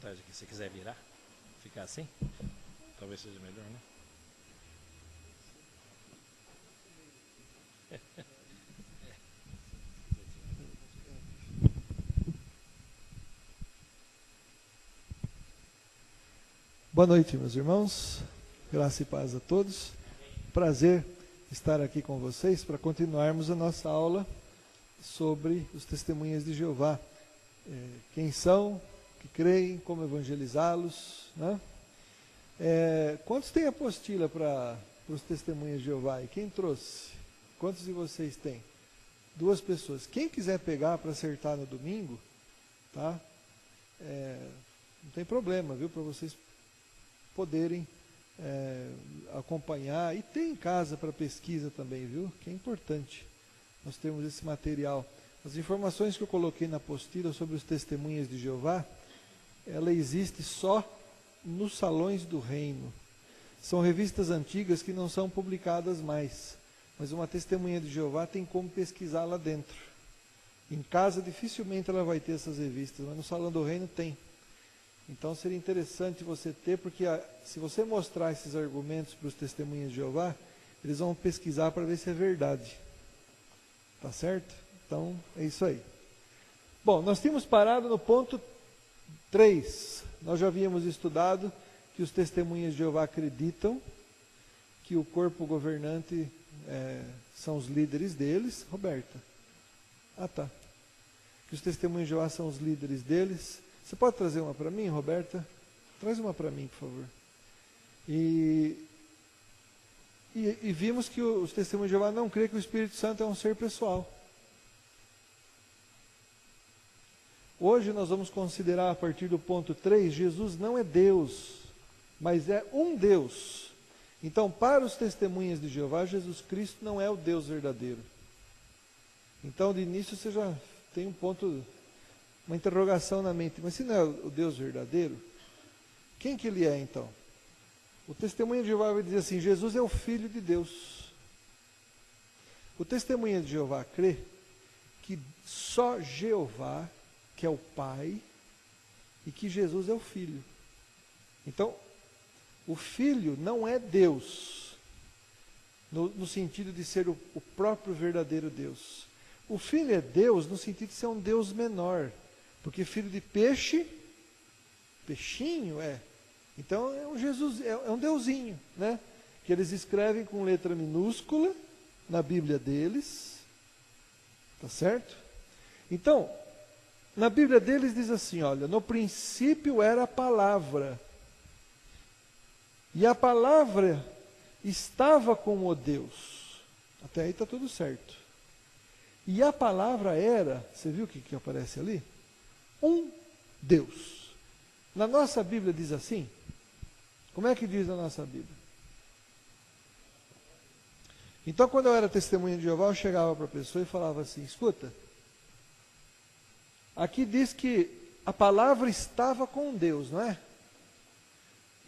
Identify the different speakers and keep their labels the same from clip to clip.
Speaker 1: atrás aqui, se quiser virar, ficar assim, talvez seja melhor, né?
Speaker 2: Boa noite, meus irmãos. Graça e paz a todos. Prazer estar aqui com vocês para continuarmos a nossa aula sobre os testemunhas de Jeová. Quem são, que creem, como evangelizá-los, né? Quantos têm apostila para os testemunhas de Jeová? E quem trouxe? Quantos de vocês têm? 2 pessoas. Quem quiser pegar para acertar no domingo, tá? Não tem problema, viu? Para vocês poderem acompanhar. E tem em casa para pesquisa também, viu? Que é importante nós termos esse material. As informações que eu coloquei na apostila sobre os testemunhas de Jeová, ela existe só nos salões do reino. São revistas antigas que não são publicadas mais, mas uma testemunha de Jeová tem como pesquisar lá dentro. Em casa dificilmente ela vai ter essas revistas, mas no salão do reino tem. Então seria interessante você ter, porque se você mostrar esses argumentos para os testemunhas de Jeová, eles vão pesquisar para ver se é verdade. Tá certo? Então é isso aí. Bom, nós tínhamos parado no ponto 3. Nós já havíamos estudado que os testemunhas de Jeová acreditam que o corpo governante são os líderes deles. Roberta. Tá. Que os testemunhos de Jeová são os líderes deles. Você pode trazer uma para mim, Roberta? Traz uma para mim, por favor. E vimos que os testemunhos de Jeová não creem que o Espírito Santo é um ser pessoal. Hoje nós vamos considerar, a partir do ponto 3, Jesus não é Deus, mas é um Deus. Então, para os testemunhas de Jeová, Jesus Cristo não é o Deus verdadeiro. Então, de início, você já tem um ponto, uma interrogação na mente. Mas se não é o Deus verdadeiro, quem que ele é, então? O testemunho de Jeová vai dizer assim: Jesus é o Filho de Deus. O testemunho de Jeová crê que só Jeová, que é o Pai, e que Jesus é o Filho. Então, o Filho não é Deus, no sentido de ser o próprio verdadeiro Deus. O Filho é Deus no sentido de ser um Deus menor, porque filho de peixe, peixinho então é um Jesus, é um deusinho, né? Que eles escrevem com letra minúscula na Bíblia deles, tá certo? Então, na Bíblia deles diz assim, olha, no princípio era a palavra, e a palavra estava com o Deus. Até aí está tudo certo. E a palavra era, você viu o que aparece ali? Um Deus. Na nossa Bíblia diz assim? Como é que diz na nossa Bíblia? Então, quando eu era testemunha de Jeová, eu chegava para a pessoa e falava assim: escuta, aqui diz que a palavra estava com Deus, não é?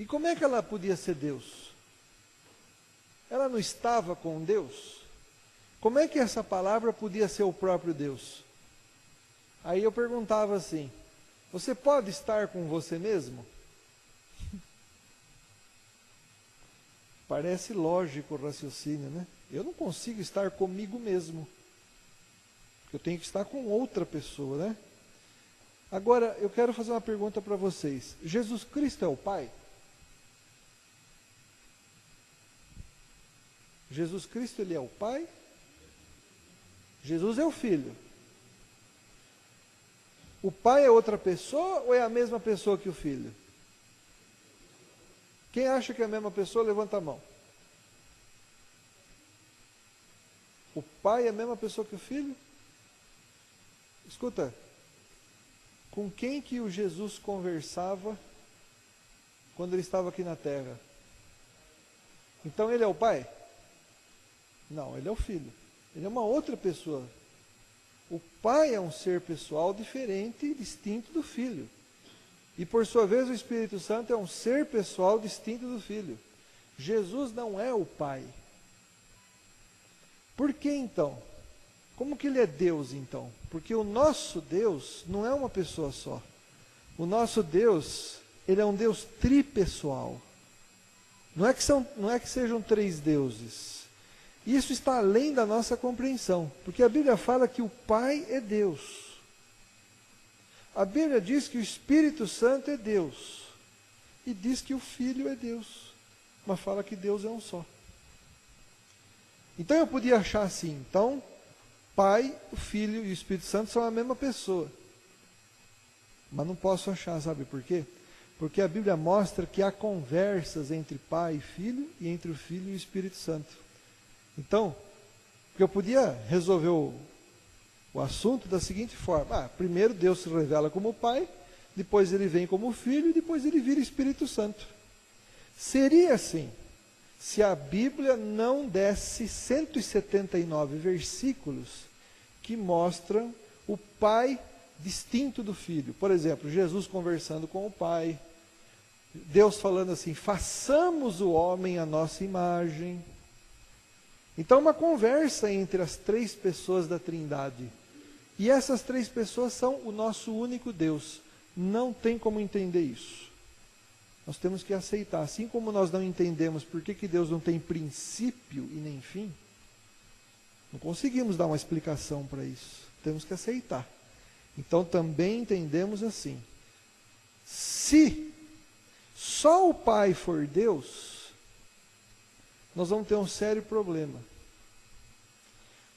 Speaker 2: E como é que ela podia ser Deus? Ela não estava com Deus? Como é que essa palavra podia ser o próprio Deus? Aí eu perguntava assim: você pode estar com você mesmo? Parece lógico o raciocínio, né? Eu não consigo estar comigo mesmo. Eu tenho que estar com outra pessoa, né? Agora, eu quero fazer uma pergunta para vocês. Jesus Cristo é o Pai? Jesus Cristo, ele é o Pai? Jesus é o Filho. O Pai é outra pessoa ou é a mesma pessoa que o Filho? Quem acha que é a mesma pessoa, levanta a mão. O Pai é a mesma pessoa que o Filho? Escuta, com quem que o Jesus conversava quando ele estava aqui na terra? Então ele é o Pai? Não, ele é o Filho. Ele é uma outra pessoa. O Pai é um ser pessoal diferente e distinto do Filho. E por sua vez o Espírito Santo é um ser pessoal distinto do Filho. Jesus não é o Pai. Por que então? Como que ele é Deus então? Porque o nosso Deus não é uma pessoa só. O nosso Deus, ele é um Deus tripessoal. Não é que sejam três deuses. Isso está além da nossa compreensão, porque a Bíblia fala que o Pai é Deus. A Bíblia diz que o Espírito Santo é Deus. E diz que o Filho é Deus. Mas fala que Deus é um só. Então eu podia achar assim, então, Pai, o Filho e o Espírito Santo são a mesma pessoa. Mas não posso achar, sabe por quê? Porque a Bíblia mostra que há conversas entre Pai e Filho e entre o Filho e o Espírito Santo. Então, eu podia resolver o assunto da seguinte forma. Primeiro Deus se revela como Pai, depois ele vem como Filho e depois ele vira Espírito Santo. Seria assim, se a Bíblia não desse 179 versículos que mostram o Pai distinto do Filho. Por exemplo, Jesus conversando com o Pai, Deus falando assim, façamos o homem à nossa imagem. Então, uma conversa entre as três pessoas da Trindade. E essas três pessoas são o nosso único Deus. Não tem como entender isso. Nós temos que aceitar. Assim como nós não entendemos por que Deus não tem princípio e nem fim, não conseguimos dar uma explicação para isso. Temos que aceitar. Então, também entendemos assim. Se só o Pai for Deus, nós vamos ter um sério problema.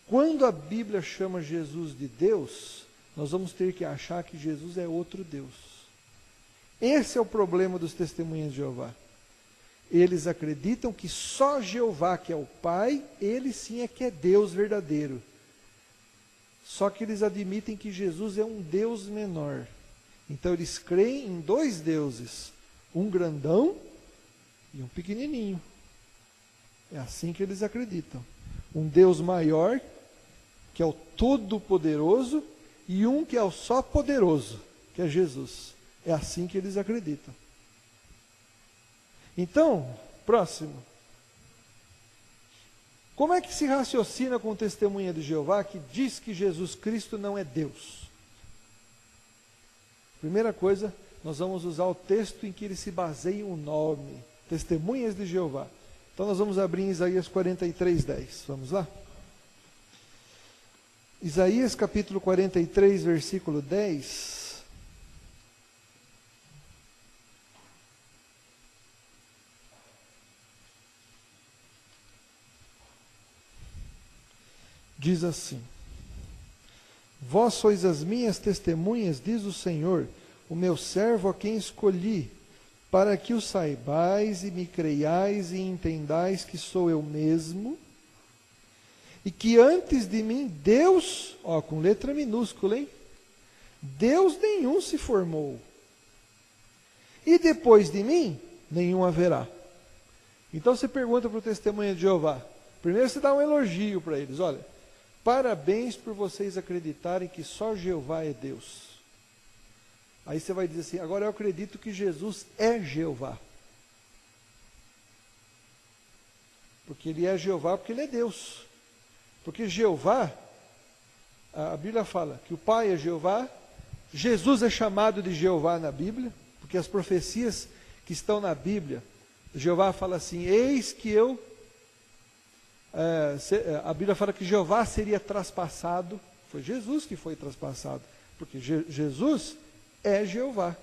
Speaker 2: Quando a Bíblia chama Jesus de Deus, nós vamos ter que achar que Jesus é outro Deus. Esse é o problema dos testemunhas de Jeová. Eles acreditam que só Jeová, que é o Pai, ele sim é que é Deus verdadeiro. Só que eles admitem que Jesus é um Deus menor. Então eles creem em dois deuses, um grandão e um pequenininho. É assim que eles acreditam. Um Deus maior, que é o Todo-Poderoso, e um que é o só poderoso, que é Jesus. É assim que eles acreditam. Então, próximo. Como é que se raciocina com testemunha de Jeová que diz que Jesus Cristo não é Deus? Primeira coisa, nós vamos usar o texto em que ele se baseia o nome, Testemunhas de Jeová. Então nós vamos abrir em Isaías 43:10. Vamos lá? Isaías capítulo 43, versículo 10. Diz assim: Vós sois as minhas testemunhas, diz o Senhor, o meu servo a quem escolhi, para que o saibais e me creiais e entendais que sou eu mesmo, e que antes de mim Deus, com letra minúscula, hein? Deus nenhum se formou, e depois de mim nenhum haverá. Então você pergunta para o testemunho de Jeová, primeiro você dá um elogio para eles, olha, parabéns por vocês acreditarem que só Jeová é Deus. Aí você vai dizer assim, agora eu acredito que Jesus é Jeová. Porque ele é Jeová, porque ele é Deus. Porque Jeová, a Bíblia fala que o Pai é Jeová, Jesus é chamado de Jeová na Bíblia, porque as profecias que estão na Bíblia, Jeová fala assim, eis que eu... a Bíblia fala que Jeová seria traspassado, foi Jesus que foi traspassado, porque Jesus é Jeová,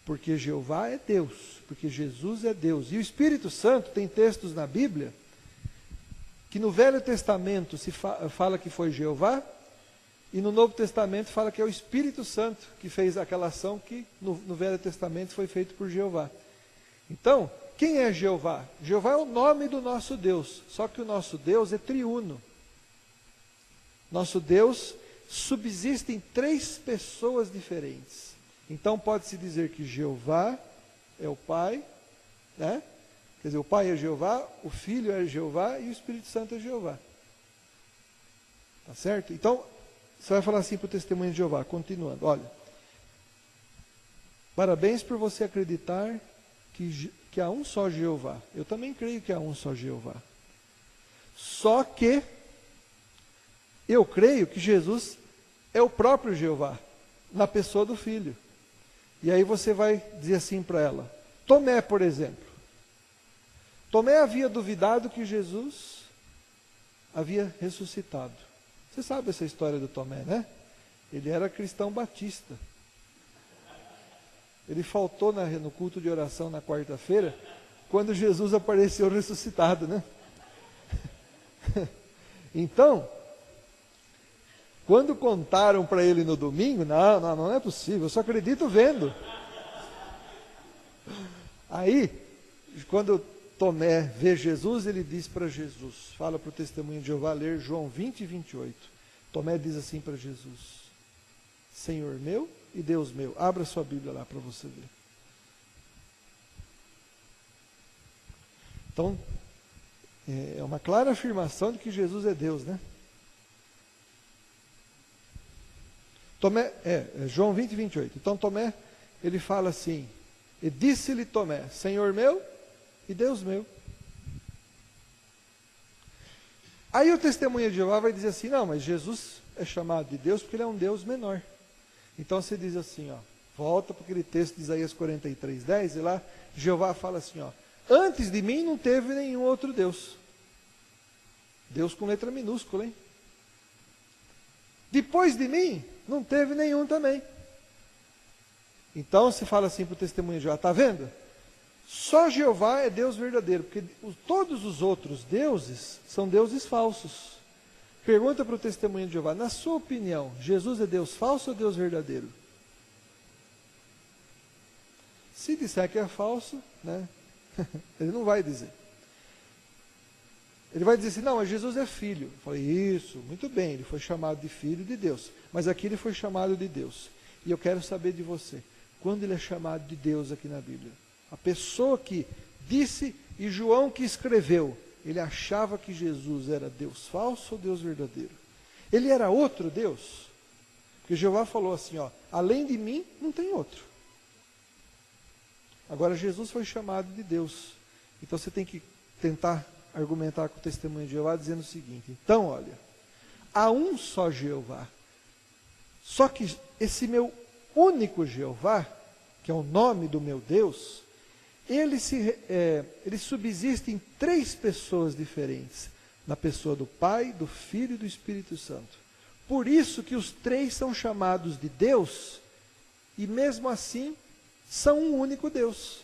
Speaker 2: porque Jeová é Deus, porque Jesus é Deus. E o Espírito Santo, tem textos na Bíblia, que no Velho Testamento se fala que foi Jeová, e no Novo Testamento fala que é o Espírito Santo que fez aquela ação que no Velho Testamento foi feito por Jeová. Então, quem é Jeová? Jeová é o nome do nosso Deus, só que o nosso Deus é triuno. Nosso Deus subsiste em três pessoas diferentes. Então pode-se dizer que Jeová é o Pai, né? Quer dizer, o Pai é Jeová, o Filho é Jeová e o Espírito Santo é Jeová. Tá certo? Então, você vai falar assim para o testemunho de Jeová, continuando, olha, parabéns por você acreditar que há um só Jeová. Eu também creio que há um só Jeová. Só que eu creio que Jesus é o próprio Jeová, na pessoa do Filho. E aí você vai dizer assim para ela. Tomé, por exemplo. Tomé havia duvidado que Jesus havia ressuscitado. Você sabe essa história do Tomé, né? Ele era cristão batista. Ele faltou no culto de oração na quarta-feira, quando Jesus apareceu ressuscitado, né? Então, quando contaram para ele no domingo, não é possível, eu só acredito vendo. Aí, quando Tomé vê Jesus, ele diz para Jesus, fala para o testemunho de Jeová ler João 20 e 28. Tomé diz assim para Jesus, Senhor meu e Deus meu. Abra sua Bíblia lá para você ver. Então, é uma clara afirmação de que Jesus é Deus, né? Tomé, João 20 e 28. Então Tomé, ele fala assim, e disse-lhe Tomé, Senhor meu e Deus meu. Aí o testemunho de Jeová vai dizer assim, não, mas Jesus é chamado de Deus porque ele é um Deus menor. Então você diz assim, ó, volta para aquele texto de Isaías 43:10, e lá Jeová fala assim, ó, antes de mim não teve nenhum outro Deus. Deus com letra minúscula, hein? Depois de mim, não teve nenhum também. Então se fala assim para o testemunho de Jeová, está vendo? Só Jeová é Deus verdadeiro, porque todos os outros deuses são deuses falsos. Pergunta para o testemunho de Jeová, na sua opinião, Jesus é Deus falso ou Deus verdadeiro? Se disser que é falso, né? Ele não vai dizer. Ele vai dizer assim, não, mas Jesus é filho. Eu falei, isso, muito bem, ele foi chamado de filho de Deus. Mas aqui ele foi chamado de Deus. E eu quero saber de você, quando ele é chamado de Deus aqui na Bíblia? A pessoa que disse e João que escreveu, ele achava que Jesus era Deus falso ou Deus verdadeiro? Ele era outro Deus? Porque Jeová falou assim, ó, além de mim não tem outro. Agora Jesus foi chamado de Deus. Então você tem que tentar argumentar com o testemunho de Jeová dizendo o seguinte, então olha, há um só Jeová. Só que esse meu único Jeová, que é o nome do meu Deus, ele subsiste em 3 pessoas diferentes, na pessoa do Pai, do Filho e do Espírito Santo. Por isso que os 3 são chamados de Deus, e mesmo assim são um único Deus.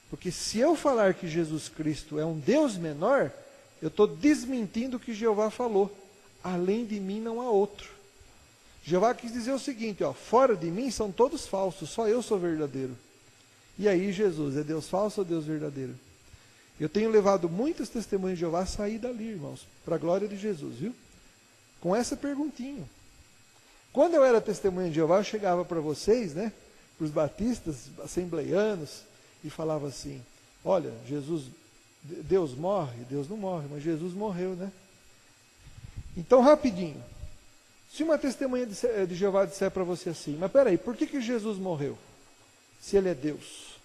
Speaker 2: Porque se eu falar que Jesus Cristo é um Deus menor, eu estou desmentindo o que Jeová falou. Além de mim não há outro. Jeová quis dizer o seguinte, ó, fora de mim são todos falsos, só eu sou verdadeiro. E aí Jesus, é Deus falso ou Deus verdadeiro? Eu tenho levado muitos testemunhos de Jeová a sair dali, irmãos, para a glória de Jesus, viu? Com essa perguntinha. Quando eu era testemunha de Jeová, eu chegava para vocês, né, para os batistas, assembleianos, e falava assim, olha, Deus morre? Deus não morre, mas Jesus morreu, né? Então, rapidinho, se uma testemunha de Jeová disser para você assim, mas peraí, por que Jesus morreu? Se ele é Deus.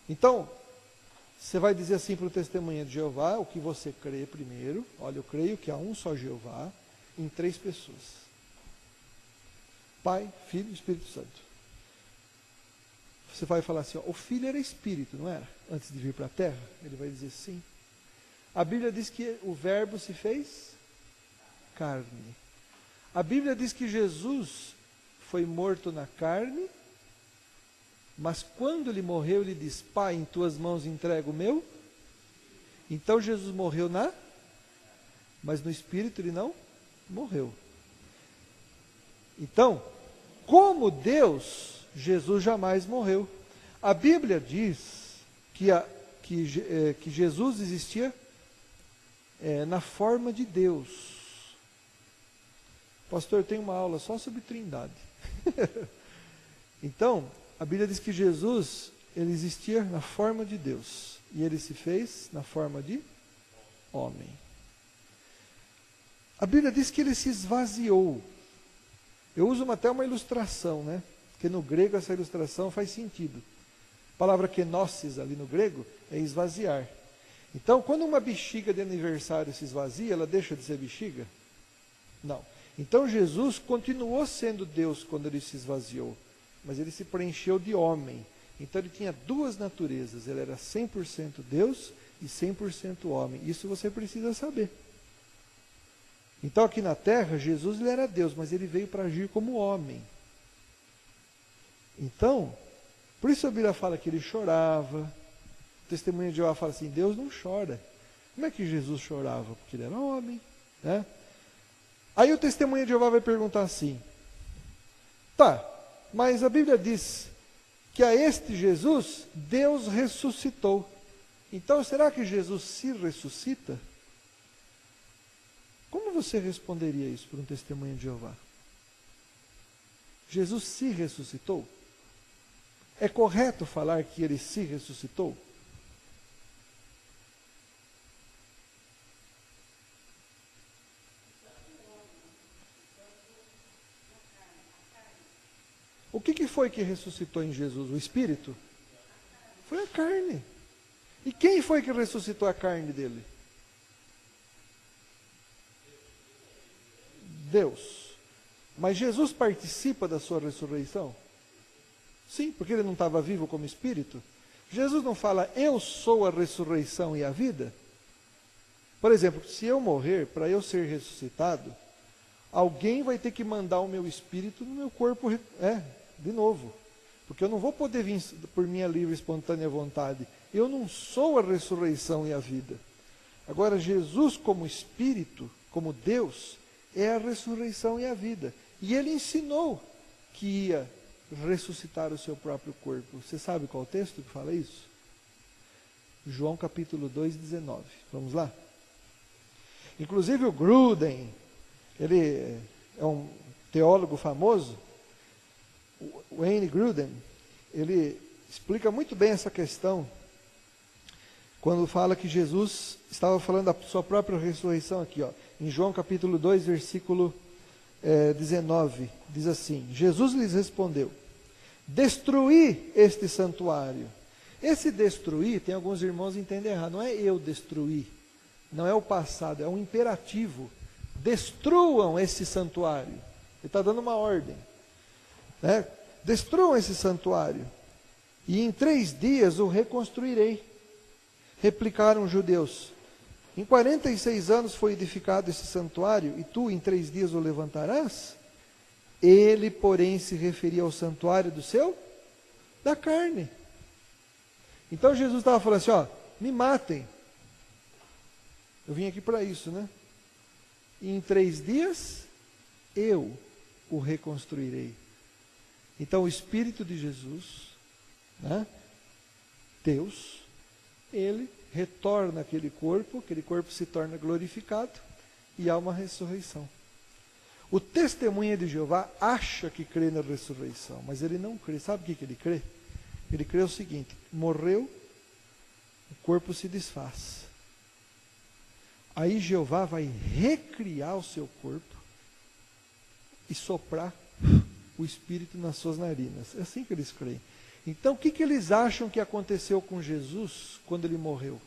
Speaker 2: Então, você vai dizer assim para o testemunha de Jeová, o que você crê primeiro, olha, eu creio que há um só Jeová, em 3 pessoas. Pai, Filho e Espírito Santo. Você vai falar assim, ó, o Filho era Espírito, não era? Antes de vir para a Terra? Ele vai dizer sim. A Bíblia diz que o Verbo se fez carne. A Bíblia diz que Jesus foi morto na carne, mas quando ele morreu, ele diz, Pai, em tuas mãos entrego o meu. Então Jesus morreu mas no Espírito ele não morreu. Então, como Deus, Jesus jamais morreu. A Bíblia diz que Jesus existia na forma de Deus. Pastor, tem uma aula só sobre Trindade. Então, a Bíblia diz que Jesus, ele existia na forma de Deus. E ele se fez na forma de homem. A Bíblia diz que ele se esvaziou. Eu uso até uma ilustração, né? Porque no grego essa ilustração faz sentido. A palavra kenosis ali no grego é esvaziar. Então, quando uma bexiga de aniversário se esvazia, ela deixa de ser bexiga? Não. Então, Jesus continuou sendo Deus quando ele se esvaziou. mas ele se preencheu de homem. Então ele tinha duas naturezas, ele era 100% Deus e 100% homem. Isso você precisa saber. Então aqui na terra, Jesus ele era Deus, mas ele veio para agir como homem. Então, por isso a Bíblia fala que ele chorava. O testemunho de Jeová fala assim, Deus não chora. Como é que Jesus chorava? Porque ele era homem, né? Aí o testemunho de Jeová vai perguntar assim, tá, mas a Bíblia diz que a este Jesus, Deus ressuscitou. Então, será que Jesus se ressuscita? Como você responderia isso para um testemunho de Jeová? Jesus se ressuscitou? É correto falar que ele se ressuscitou? O que foi que ressuscitou em Jesus? O Espírito? Foi a carne. E quem foi que ressuscitou a carne dele? Deus. Mas Jesus participa da sua ressurreição? Sim, porque ele não estava vivo como Espírito. Jesus não fala, eu sou a ressurreição e a vida? Por exemplo, se eu morrer, para eu ser ressuscitado, alguém vai ter que mandar o meu Espírito no meu corpo, de novo. Porque eu não vou poder vir por minha livre e espontânea vontade. Eu não sou a ressurreição e a vida. Agora, Jesus como Espírito, como Deus, é a ressurreição e a vida. E ele ensinou que ia ressuscitar o seu próprio corpo. Você sabe qual texto que fala isso? João capítulo 2, 19. Vamos lá? Inclusive o Gruden, ele é um teólogo famoso, o Wayne Gruden, ele explica muito bem essa questão, quando fala que Jesus estava falando da sua própria ressurreição aqui, ó, em João capítulo 2, versículo 19, diz assim, Jesus lhes respondeu, destruí este santuário. Esse destruir, tem alguns irmãos que entendem errado, não é eu destruir, não é o passado, é um imperativo. Destruam esse santuário. Ele está dando uma ordem. Né? Destruam esse santuário, e em 3 dias o reconstruirei. Replicaram os judeus, em 46 anos foi edificado esse santuário, e tu em 3 dias o levantarás? Ele, porém, se referia ao santuário da carne. Então Jesus estava falando assim, ó, me matem. Eu vim aqui para isso, né? E em 3 dias, eu o reconstruirei. Então o Espírito de Jesus, né, Deus, ele retorna aquele corpo se torna glorificado e há uma ressurreição. O testemunha de Jeová acha que crê na ressurreição, mas ele não crê. Sabe o que ele crê? Ele crê o seguinte, morreu, o corpo se desfaz. Aí Jeová vai recriar o seu corpo e soprar o Espírito nas suas narinas. É assim que eles creem. Então, o que eles acham que aconteceu com Jesus quando ele morreu?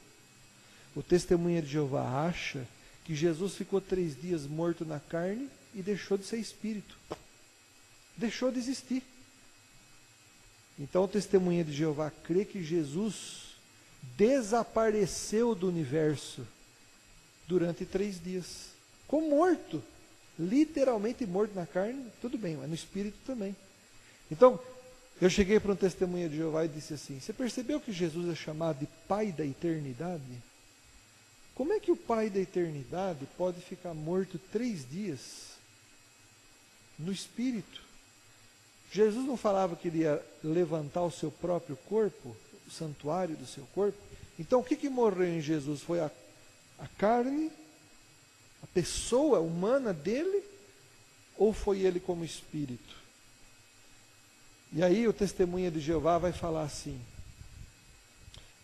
Speaker 2: O testemunha de Jeová acha que Jesus ficou 3 dias morto na carne e deixou de ser Espírito. Deixou de existir. Então, o testemunha de Jeová crê que Jesus desapareceu do universo durante 3 dias. Ficou morto. Literalmente morto na carne, tudo bem, mas no Espírito também. Então, eu cheguei para um testemunha de Jeová e disse assim, você percebeu que Jesus é chamado de Pai da Eternidade? Como é que o Pai da Eternidade pode ficar morto 3 dias no Espírito? Jesus não falava que ele ia levantar o seu próprio corpo, o santuário do seu corpo? Então o que morreu em Jesus? Foi a carne, a pessoa humana dele, ou foi ele como Espírito? E aí o testemunha de Jeová vai falar assim,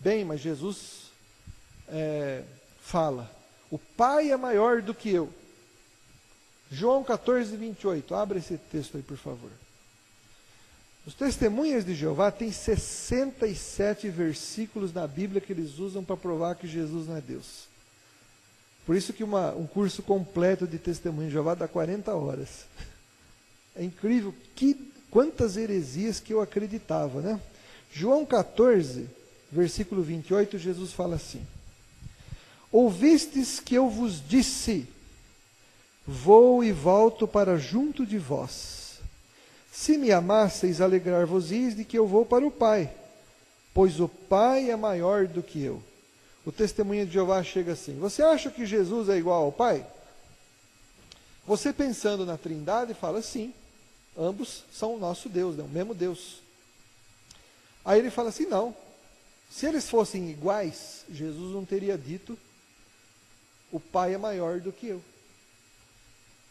Speaker 2: bem, mas Jesus fala, o Pai é maior do que eu. João 14, 28, abre esse texto aí por favor. Os testemunhas de Jeová têm 67 versículos na Bíblia que eles usam para provar que Jesus não é Deus. Por isso que um curso completo de testemunho de Jeová dá 40 horas. É incrível que quantas heresias que eu acreditava, né? João 14, versículo 28, Jesus fala assim: ouvistes que eu vos disse, vou e volto para junto de vós. Se me amasseis, alegrar-vos-eis de que eu vou para o Pai, pois o Pai é maior do que eu. O testemunho de Jeová chega assim: você acha que Jesus é igual ao Pai? Você pensando na Trindade fala sim, ambos são o nosso Deus, né? O mesmo Deus. Aí ele fala assim: não, se eles fossem iguais, Jesus não teria dito o Pai é maior do que eu.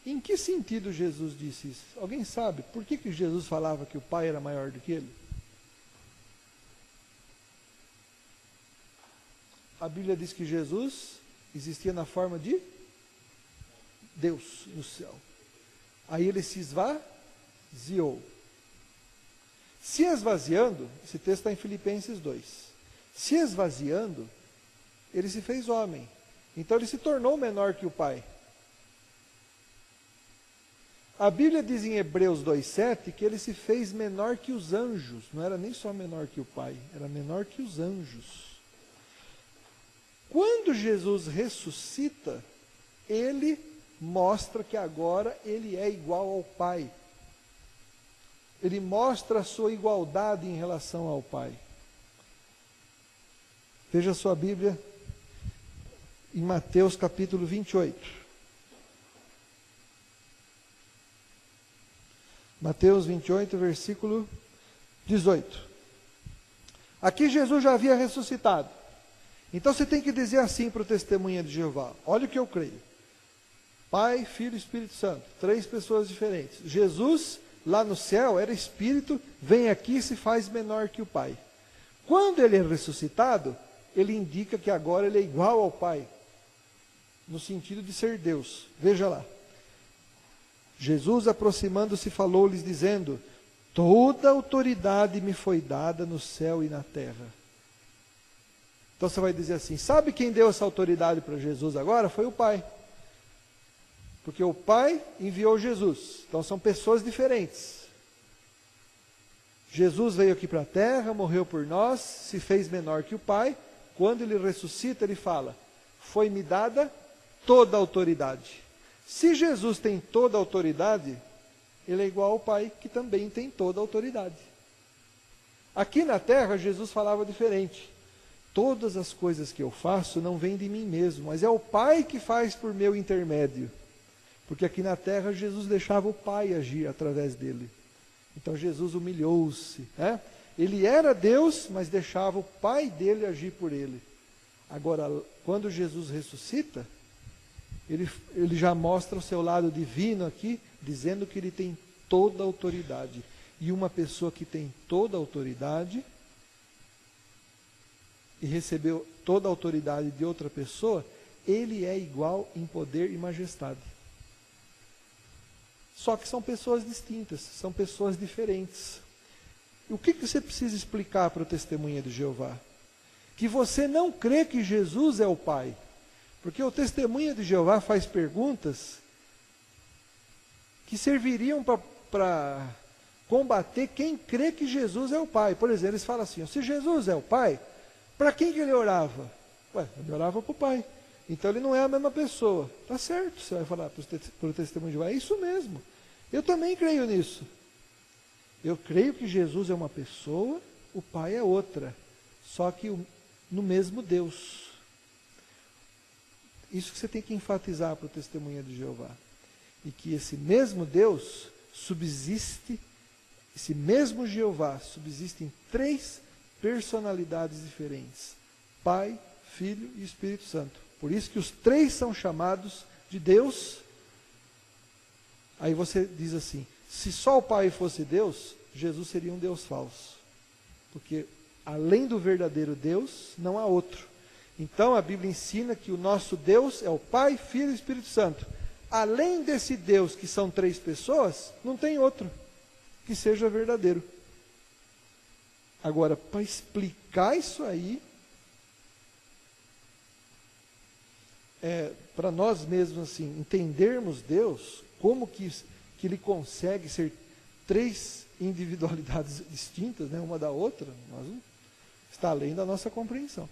Speaker 2: Em que sentido Jesus disse isso? Alguém sabe? Por que Jesus falava que o Pai era maior do que ele? A Bíblia diz que Jesus existia na forma de Deus no céu. Aí ele se esvaziou. Se esvaziando, esse texto está em Filipenses 2. Se esvaziando, ele se fez homem. Então ele se tornou menor que o Pai. A Bíblia diz em Hebreus 2,7 que ele se fez menor que os anjos. Não era nem só menor que o Pai, era menor que os anjos. Quando Jesus ressuscita, ele mostra que agora ele é igual ao Pai. Ele mostra a sua igualdade em relação ao Pai. Veja a sua Bíblia em Mateus capítulo 28. Mateus 28, versículo 18. Aqui Jesus já havia ressuscitado. Então você tem que dizer assim para o testemunha de Jeová: olha o que eu creio. Pai, Filho e Espírito Santo. 3 pessoas diferentes. Jesus, lá no céu, era Espírito, vem aqui e se faz menor que o Pai. Quando ele é ressuscitado, ele indica que agora ele é igual ao Pai, no sentido de ser Deus. Veja lá. Jesus, aproximando-se, falou-lhes, dizendo: toda autoridade me foi dada no céu e na terra. Então você vai dizer assim: sabe quem deu essa autoridade para Jesus agora? Foi o Pai. Porque o Pai enviou Jesus. Então são pessoas diferentes. Jesus veio aqui para a terra, morreu por nós, se fez menor que o Pai. Quando ele ressuscita, ele fala: foi-me dada toda a autoridade. Se Jesus tem toda a autoridade, ele é igual ao Pai, que também tem toda a autoridade. Aqui na terra, Jesus falava diferente. Todas as coisas que eu faço não vêm de mim mesmo, mas é o Pai que faz por meu intermédio. Porque aqui na terra, Jesus deixava o Pai agir através dele. Então Jesus humilhou-se, né? Ele era Deus, mas deixava o Pai dele agir por ele. Agora, quando Jesus ressuscita, ele já mostra o seu lado divino aqui, dizendo que ele tem toda a autoridade. E uma pessoa que tem toda a autoridade e recebeu toda a autoridade de outra pessoa, ele é igual em poder e majestade. Só que são pessoas distintas, são pessoas diferentes. E o que você precisa explicar para o testemunha de Jeová? Que você não crê que Jesus é o Pai. Porque o testemunha de Jeová faz perguntas que serviriam para combater quem crê que Jesus é o Pai. Por exemplo, eles falam assim: se Jesus é o Pai, para quem que ele orava? Ué, ele orava para o Pai. Então ele não é a mesma pessoa. Tá certo, você vai falar para o testemunho de Jeová: é isso mesmo. Eu também creio nisso. Eu creio que Jesus é uma pessoa, o Pai é outra. Só que no mesmo Deus. Isso que você tem que enfatizar para o testemunha de Jeová. E que esse mesmo Deus subsiste, esse mesmo Jeová subsiste em 3 personalidades diferentes: Pai, Filho e Espírito Santo. Por isso que os 3 são chamados de Deus. Aí você diz assim: se só o Pai fosse Deus, Jesus seria um Deus falso. Porque além do verdadeiro Deus, não há outro. Então a Bíblia ensina que o nosso Deus é o Pai, Filho e Espírito Santo. Além desse Deus, que são 3 pessoas, não tem outro que seja verdadeiro. Agora, para explicar isso aí, para nós mesmos assim, entendermos Deus, como que ele consegue ser 3 individualidades distintas, né, uma da outra, está além da nossa compreensão.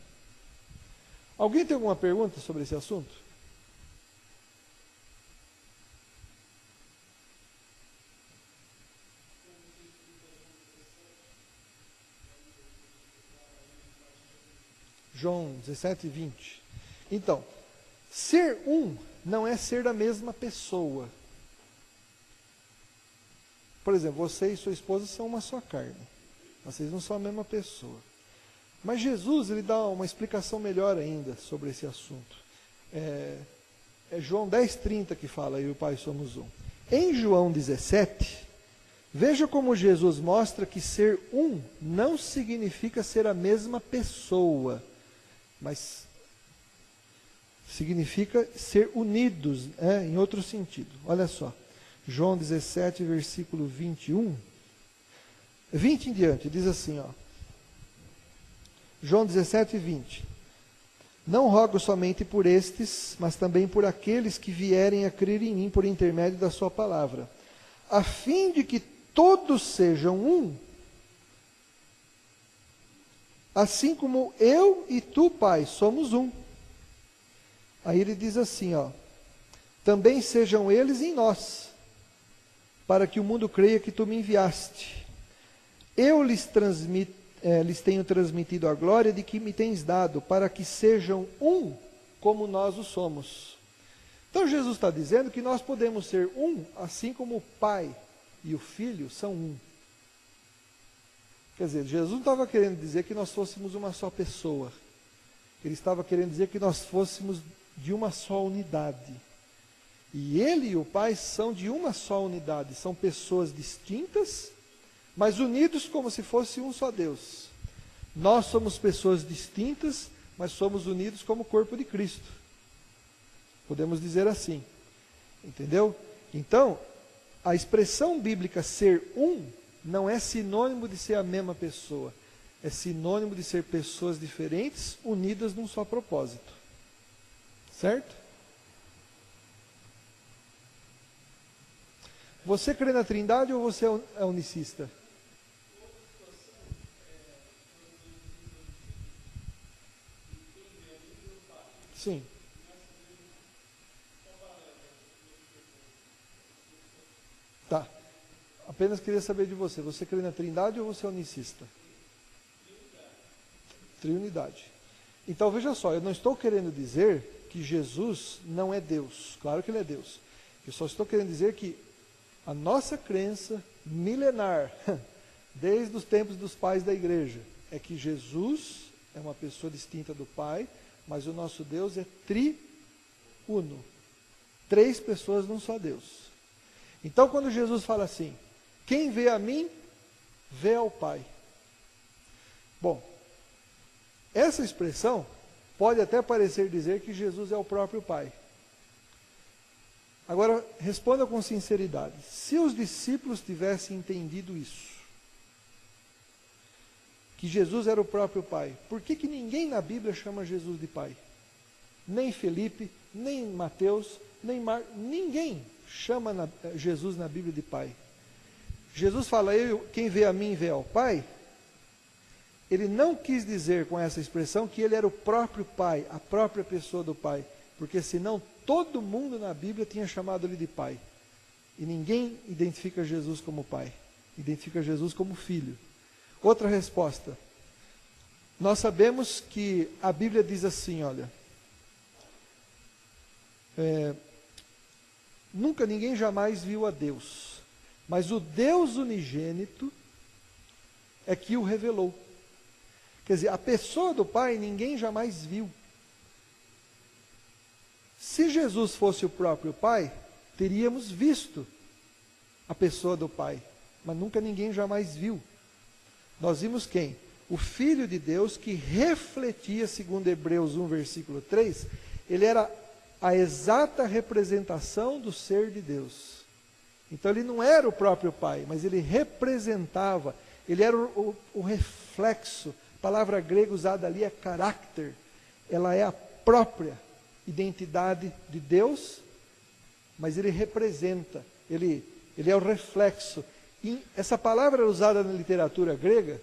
Speaker 2: Alguém tem alguma pergunta sobre esse assunto? João 17, 20. Então, ser um não é ser da mesma pessoa. Por exemplo, você e sua esposa são uma só carne. Vocês não são a mesma pessoa. Mas Jesus, ele dá uma explicação melhor ainda sobre esse assunto. É João 10,30 que fala, eu e o Pai somos um. Em João 17, veja como Jesus mostra que ser um não significa ser a mesma pessoa, mas significa ser unidos, em outro sentido. Olha só, João 17, versículo 21, 20 em diante, diz assim, ó. João 17, 20. Não rogo somente por estes, mas também por aqueles que vierem a crer em mim por intermédio da sua palavra, a fim de que todos sejam um, assim como eu e tu, Pai, somos um. Aí ele diz assim, ó, também sejam eles em nós, para que o mundo creia que tu me enviaste. Eu lhes tenho transmitido a glória de que me tens dado, para que sejam um como nós o somos. Então Jesus está dizendo que nós podemos ser um, assim como o Pai e o Filho são um. Quer dizer, Jesus não estava querendo dizer que nós fôssemos uma só pessoa. Ele estava querendo dizer que nós fôssemos de uma só unidade. E Ele e o Pai são de uma só unidade. São pessoas distintas, mas unidos como se fosse um só Deus. Nós somos pessoas distintas, mas somos unidos como o corpo de Cristo. Podemos dizer assim. Entendeu? Então, a expressão bíblica ser um não é sinônimo de ser a mesma pessoa. É sinônimo de ser pessoas diferentes, unidas num só propósito. Certo? Você crê na Trindade ou você é unicista? Sim. Tá. Apenas queria saber de você. Você crê na Trindade ou você é unicista? Triunidade. Então veja só, eu não estou querendo dizer que Jesus não é Deus. Claro que Ele é Deus. Eu só estou querendo dizer que a nossa crença milenar, desde os tempos dos pais da igreja, é que Jesus é uma pessoa distinta do Pai, mas o nosso Deus é triuno. 3 pessoas num só Deus. Então quando Jesus fala assim, quem vê a mim, vê ao Pai. Bom, essa expressão pode até parecer dizer que Jesus é o próprio Pai. Agora, responda com sinceridade. Se os discípulos tivessem entendido isso, que Jesus era o próprio Pai, por que ninguém na Bíblia chama Jesus de Pai? Nem Felipe, nem Mateus, nem Marcos, ninguém chama Jesus na Bíblia de Pai. Jesus fala, quem vê a mim vê ao Pai. Ele não quis dizer com essa expressão que ele era o próprio Pai, a própria pessoa do Pai, porque senão todo mundo na Bíblia tinha chamado ele de Pai. E ninguém identifica Jesus como Pai, identifica Jesus como Filho. Outra resposta. Nós sabemos que a Bíblia diz assim, olha, nunca ninguém jamais viu a Deus, mas o Deus unigênito é que o revelou. Quer dizer, a pessoa do Pai ninguém jamais viu. Se Jesus fosse o próprio Pai, teríamos visto a pessoa do Pai, mas nunca ninguém jamais viu. Nós vimos quem? O Filho de Deus que refletia, segundo Hebreus 1, versículo 3, ele era a exata representação do ser de Deus. Então ele não era o próprio Pai, mas ele representava, ele era o reflexo. A palavra grega usada ali é caráter, ela é a própria identidade de Deus, mas ele representa, ele é o reflexo. essa palavra era usada na literatura grega,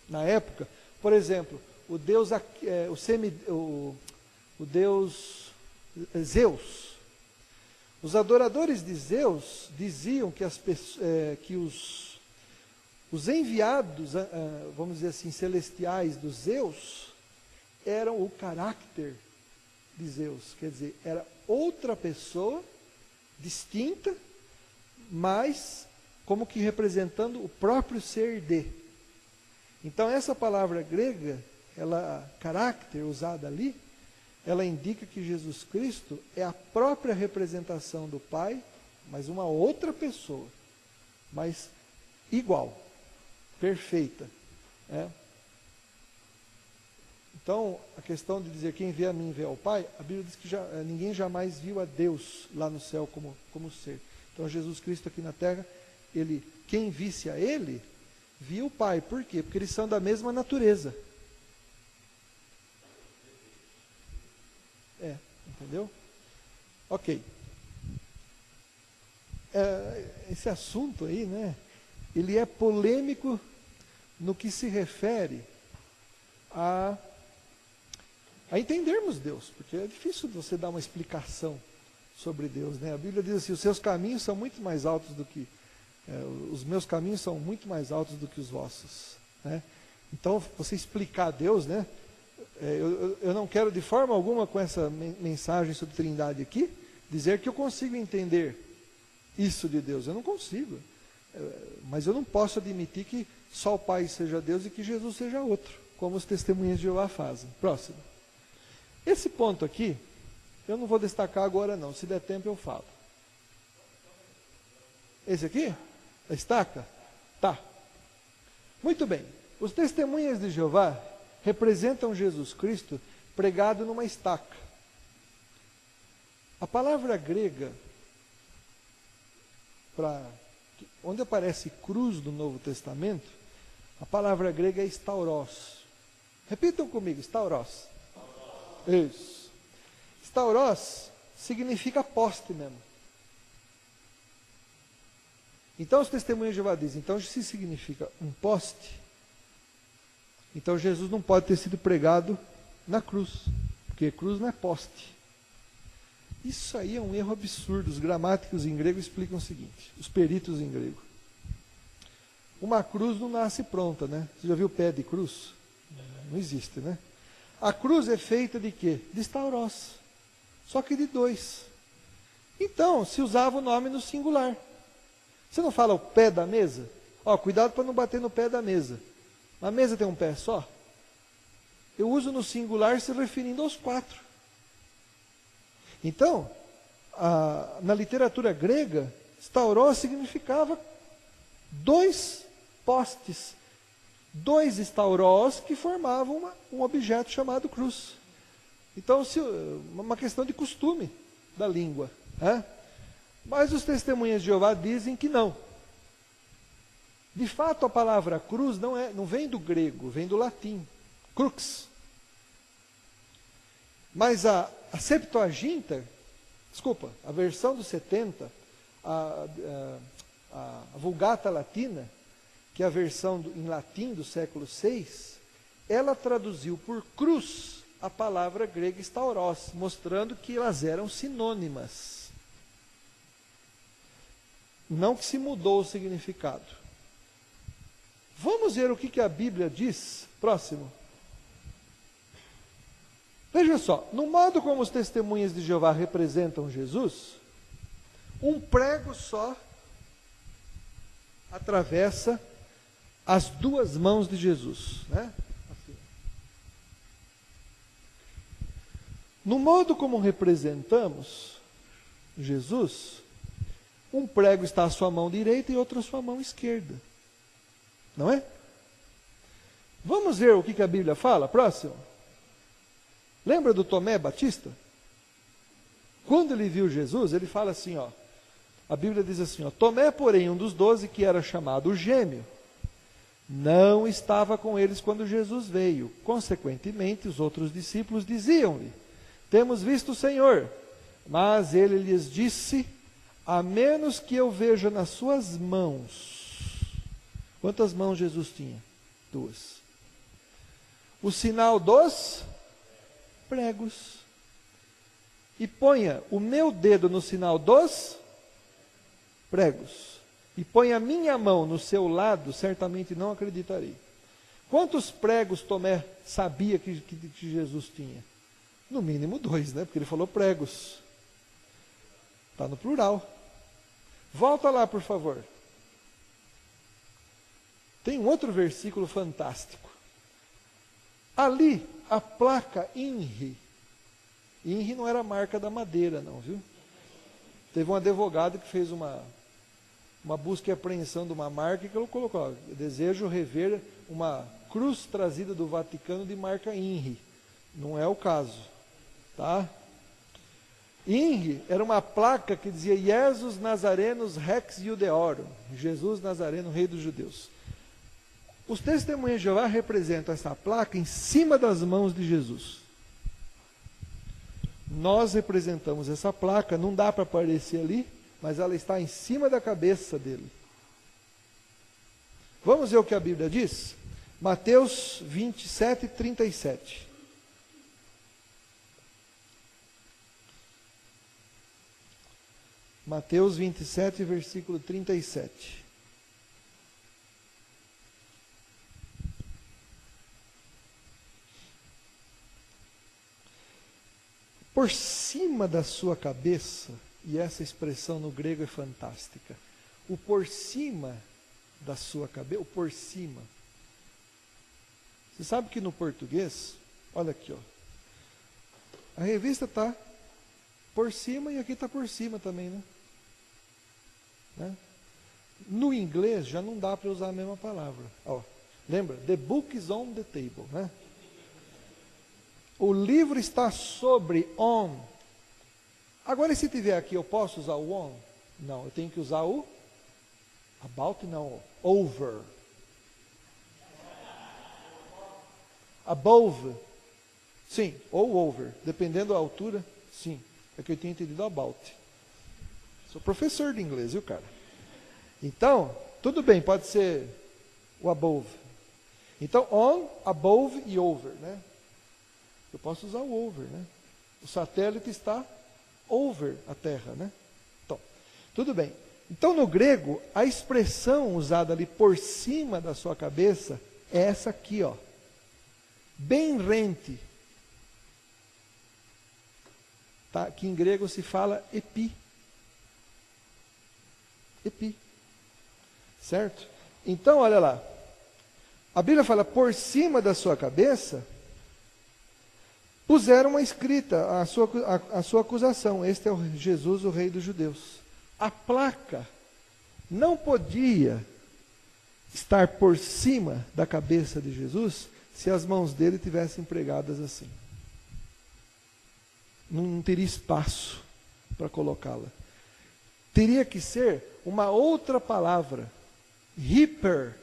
Speaker 2: na época. Por exemplo, o deus Zeus. Os adoradores de Zeus diziam que, os enviados, vamos dizer assim, celestiais do Zeus, eram o caráter de Zeus. Quer dizer, era outra pessoa, distinta, mas como que representando o próprio ser de. Então essa palavra grega, caráter, usada ali, ela indica que Jesus Cristo é a própria representação do Pai, mas uma outra pessoa, mas igual, perfeita. Então, a questão de dizer quem vê a mim vê ao Pai, a Bíblia diz que ninguém jamais viu a Deus lá no céu como ser. Então, Jesus Cristo aqui na terra, quem visse a Ele, via o Pai. Por quê? Porque eles são da mesma natureza. Entendeu? Ok. Esse assunto aí, né? Ele é polêmico no que se refere a entendermos Deus, porque é difícil você dar uma explicação sobre Deus, né? A Bíblia diz assim: os seus caminhos são muito mais altos do que os meus caminhos são muito mais altos do que os vossos, né? Então, você explicar a Deus, né? Eu não quero de forma alguma com essa mensagem sobre Trindade aqui dizer que eu consigo entender isso de Deus. Eu não consigo, mas eu não posso admitir que só o Pai seja Deus e que Jesus seja outro, como os testemunhas de Jeová fazem. Próximo. Esse ponto aqui, eu não vou destacar agora não, se der tempo eu falo. Esse aqui? A estaca? Tá. Muito bem. Os testemunhas de Jeová representam Jesus Cristo pregado numa estaca. A palavra grega, onde aparece cruz no Novo Testamento, a palavra grega é stauros. Repitam comigo, stauros. Isso. Stauros significa poste mesmo. Então os testemunhos de Jeová dizem, então se significa um poste, então Jesus não pode ter sido pregado na cruz, porque cruz não é poste. Isso aí é um erro absurdo. Os gramáticos em grego explicam o seguinte, os peritos em grego. Uma cruz não nasce pronta, né? Você já viu o pé de cruz? Não existe, né? A cruz é feita de quê? De stauros, só que de dois. Então, se usava o nome no singular. Você não fala o pé da mesa? Cuidado para não bater no pé da mesa. A mesa tem um pé só? Eu uso no singular se referindo aos quatro. Então, na literatura grega, stauros significava dois postes, dois stauros que formavam um objeto chamado cruz. Então, uma questão de costume da língua. Mas os testemunhas de Jeová dizem que não. De fato, a palavra cruz não vem do grego, vem do latim, crux. Mas a Septuaginta, a versão dos 70, a Vulgata Latina, que é a versão em latim do século VI, ela traduziu por cruz a palavra grega stauros, mostrando que elas eram sinônimas. Não que se mudou o significado. Vamos ver o que a Bíblia diz. Próximo. Veja só, no modo como os testemunhas de Jeová representam Jesus, um prego só atravessa as duas mãos de Jesus, né? Assim. No modo como representamos Jesus, um prego está à sua mão direita e outro à sua mão esquerda. Não é? Vamos ver o que a Bíblia fala? Próximo. Lembra do Tomé Batista? Quando ele viu Jesus, ele fala assim, a Bíblia diz assim, Tomé, porém, um dos 12, que era chamado o gêmeo, não estava com eles quando Jesus veio. Consequentemente, os outros discípulos diziam-lhe, temos visto o Senhor. Mas ele lhes disse, a menos que eu veja nas suas mãos Quantas mãos Jesus tinha? 2. O sinal dos pregos. E ponha o meu dedo no sinal dos pregos. E ponha a minha mão no seu lado, certamente não acreditarei. Quantos pregos Tomé sabia que Jesus tinha? No mínimo 2, né? Porque ele falou pregos. Está no plural. Volta lá, por favor. Tem um outro versículo fantástico. Ali, a placa INRI. INRI não era a marca da madeira, não, viu? Teve um advogado que fez uma busca e apreensão de uma marca que ele colocou, ó, desejo rever uma cruz trazida do Vaticano de marca INRI. Não é o caso, tá? INRI era uma placa que dizia Jesus Nazarenus Rex Judeorum, Jesus Nazareno, Rei dos Judeus. Os testemunhas de Jeová representam essa placa em cima das mãos de Jesus. Nós representamos essa placa, não dá para aparecer ali, mas ela está em cima da cabeça dele. Vamos ver o que a Bíblia diz? Mateus 27, 37. Mateus 27, versículo 37. Por cima da sua cabeça, e essa expressão no grego é fantástica, o por cima da sua cabeça, o por cima. Você sabe que no português, olha aqui, ó, a revista está por cima e aqui está por cima também, né? No inglês já não dá para usar a mesma palavra. Ó, lembra? The book is on the table, né? O livro está sobre, on. Agora, se tiver aqui, eu posso usar o on? Não, eu tenho que usar o about, não, over. Above. Sim, ou over. Dependendo da altura, sim. É que eu tenho entendido about. Sou professor de inglês, viu, cara? Então, tudo bem, pode ser o above. Então, on, above e over, né? Eu posso usar o over, né? O satélite está over a Terra, né? Então, tudo bem. Então, no grego, a expressão usada ali por cima da sua cabeça é essa aqui, ó. Bem rente. Tá? Que em grego se fala epi. Epi. Certo? Então, olha lá. A Bíblia fala, por cima da sua cabeça, puseram uma escrita, a sua acusação. Este é o Jesus, o Rei dos Judeus. A placa não podia estar por cima da cabeça de Jesus se as mãos dele tivessem pregadas assim. Não teria espaço para colocá-la. Teria que ser uma outra palavra, hyper,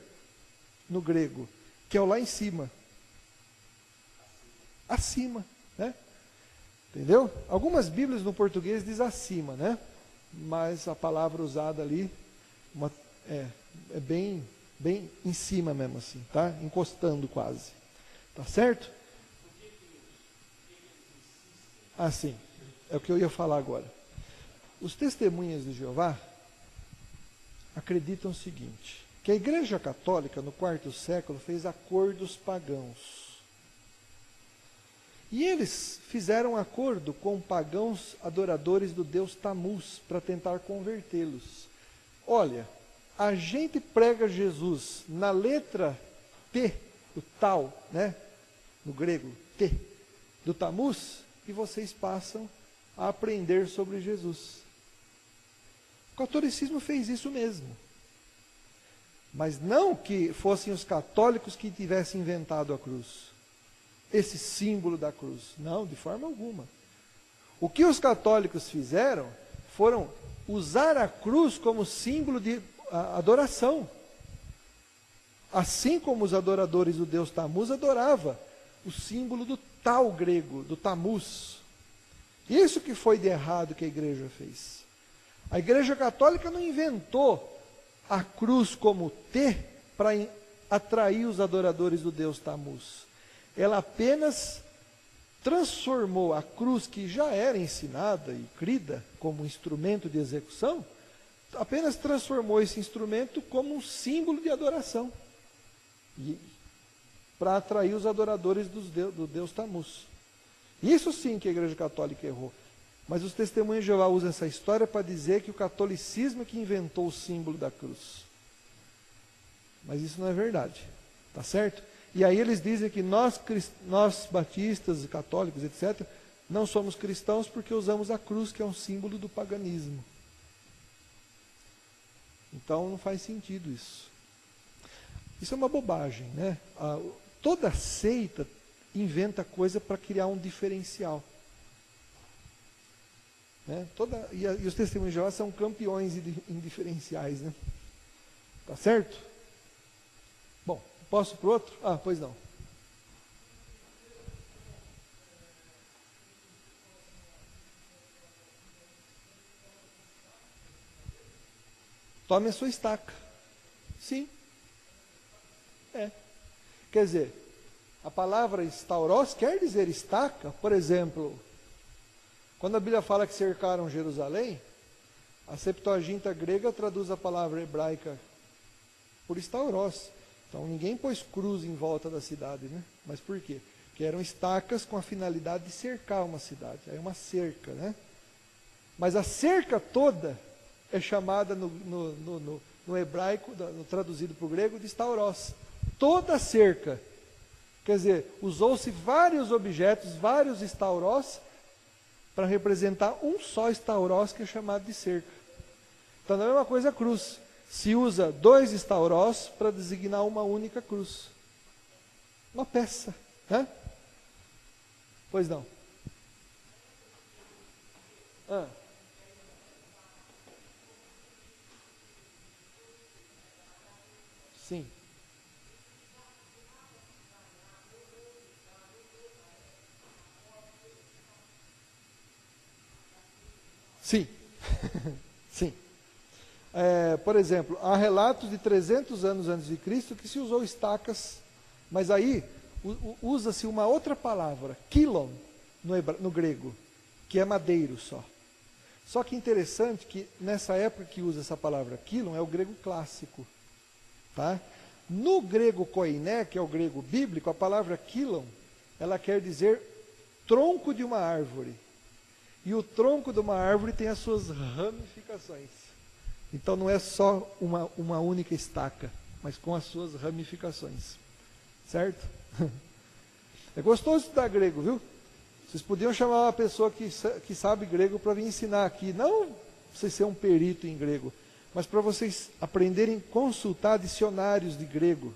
Speaker 2: no grego, que é o lá em cima. Acima, né? Entendeu? Algumas Bíblias no português diz acima, né? Mas a palavra usada ali é bem em cima mesmo assim, tá? Encostando quase. Tá certo? Sim. É o que eu ia falar agora. Os testemunhas de Jeová acreditam o seguinte, que a Igreja Católica no quarto século fez acordos pagãos. E eles fizeram acordo com pagãos adoradores do deus Tamuz para tentar convertê-los. Olha, a gente prega Jesus na letra T, o tal, né? No grego, T, do Tamuz, e vocês passam a aprender sobre Jesus. O catolicismo fez isso mesmo. Mas não que fossem os católicos que tivessem inventado a cruz. Esse símbolo da cruz. Não, de forma alguma. O que os católicos fizeram foram usar a cruz como símbolo de adoração. Assim como os adoradores do deus Tamuz adoravam o símbolo do tal grego, do Tamuz. Isso que foi de errado que a igreja fez. A Igreja Católica não inventou a cruz como T para atrair os adoradores do Deus Tammuz. Ela apenas transformou a cruz, que já era ensinada e crida como instrumento de execução, apenas transformou esse instrumento como um símbolo de adoração, para atrair os adoradores do Deus Tammuz. Isso sim que a Igreja Católica errou. Mas os Testemunhas de Jeová usam essa história para dizer que o catolicismo é que inventou o símbolo da cruz. Mas isso não é verdade, tá certo? E aí eles dizem que nós batistas, católicos, etc., não somos cristãos porque usamos a cruz, que é um símbolo do paganismo. Então não faz sentido isso. Isso é uma bobagem, né? Toda seita inventa coisa para criar um diferencial. Né? E os Testemunhos de Jeová são campeões em diferenciais, né? Tá certo? Bom, posso para o outro? Ah, pois não. Tome a sua estaca. Sim. Quer dizer, a palavra stauros quer dizer estaca. Por exemplo, quando a Bíblia fala que cercaram Jerusalém, a Septuaginta grega traduz a palavra hebraica por stauros. Então ninguém pôs cruz em volta da cidade, né? Mas por quê? Porque eram estacas com a finalidade de cercar uma cidade. Aí uma cerca, né? Mas a cerca toda é chamada no hebraico, traduzido para o grego, de stauros. Toda cerca. Quer dizer, usou-se vários objetos, vários stauros, para representar um só stauros, que é chamado de cerca. Então, não é uma coisa a cruz. Se usa 2 stauros para designar uma única cruz. Uma peça. Né? Pois não. Sim. Sim. Sim. Por exemplo, há relatos de 300 anos antes de Cristo que se usou estacas, mas aí usa-se uma outra palavra, kilon, no grego, que é madeiro só. Só que interessante que nessa época que usa essa palavra kilon é o grego clássico. Tá? No grego koiné, que é o grego bíblico, a palavra kilon, ela quer dizer tronco de uma árvore. E o tronco de uma árvore tem as suas ramificações. Então não é só uma única estaca, mas com as suas ramificações. Certo? É gostoso estudar grego, viu? Vocês podiam chamar uma pessoa que sabe grego para vir ensinar aqui. Não para você ser um perito em grego, mas para vocês aprenderem a consultar dicionários de grego,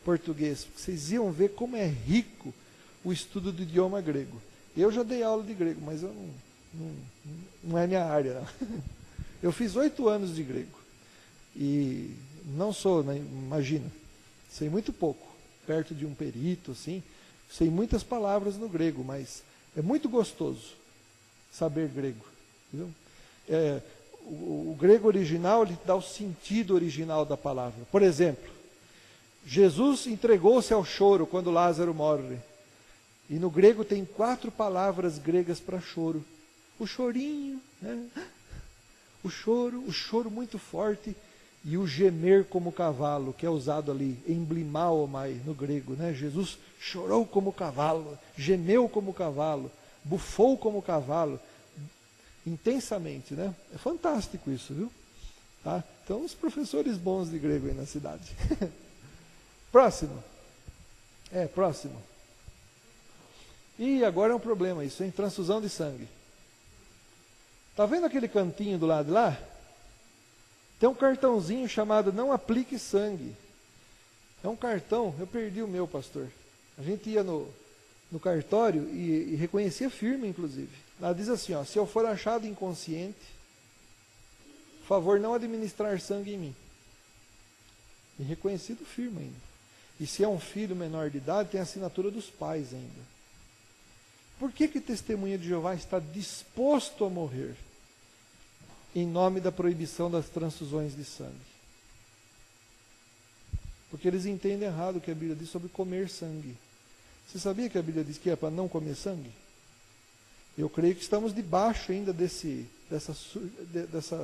Speaker 2: português. Vocês iam ver como é rico o estudo do idioma grego. Eu já dei aula de grego, mas eu não é minha área. Não. Eu fiz 8 anos de grego. E não sou, né, imagina, sei muito pouco, perto de um perito, assim. Sei muitas palavras no grego, mas é muito gostoso saber grego. Viu? O grego original, ele dá o sentido original da palavra. Por exemplo, Jesus entregou-se ao choro quando Lázaro morre. E no grego tem 4 palavras gregas para choro. O chorinho, né? O choro muito forte, e o gemer como cavalo, que é usado ali, emblimauomai, no grego, né? Jesus chorou como cavalo, gemeu como cavalo, bufou como cavalo, intensamente, né? É fantástico isso, viu? Tá? Então, os professores bons de grego aí na cidade. Próximo. Próximo. E agora é um problema isso, hein? Transfusão de sangue. Está vendo aquele cantinho do lado de lá? Tem um cartãozinho chamado Não Aplique Sangue. É um cartão, eu perdi o meu, pastor. A gente ia no cartório e reconhecia firme, inclusive. Lá diz assim, ó, se eu for achado inconsciente, por favor, não administrar sangue em mim. E reconhecido firme ainda. E se é um filho menor de idade, tem a assinatura dos pais ainda. Por que o Testemunha de Jeová está disposto a morrer em nome da proibição das transfusões de sangue? Porque eles entendem errado o que a Bíblia diz sobre comer sangue. Você sabia que a Bíblia diz que é para não comer sangue? Eu creio que estamos debaixo ainda dessa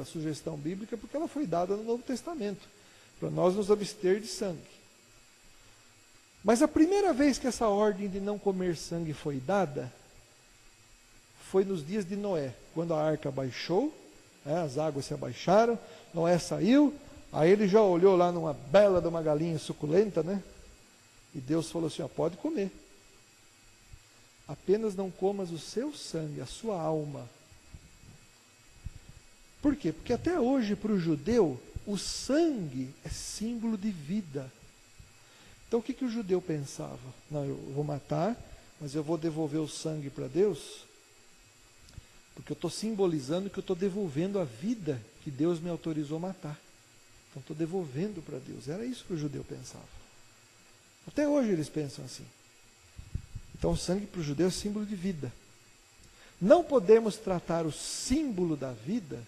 Speaker 2: sugestão bíblica, porque ela foi dada no Novo Testamento, para nós nos abster de sangue. Mas a primeira vez que essa ordem de não comer sangue foi dada, foi nos dias de Noé, quando a arca baixou, as águas se abaixaram, Noé saiu, aí ele já olhou lá numa bela de uma galinha suculenta, né? E Deus falou assim, pode comer. Apenas não comas o seu sangue, a sua alma. Por quê? Porque até hoje, para o judeu, o sangue é símbolo de vida. Então o que o judeu pensava? Não, eu vou matar, mas eu vou devolver o sangue para Deus, porque eu estou simbolizando que eu estou devolvendo a vida que Deus me autorizou matar. Então estou devolvendo para Deus. Era isso que o judeu pensava. Até hoje eles pensam assim. Então o sangue para o judeu é símbolo de vida. Não podemos tratar o símbolo da vida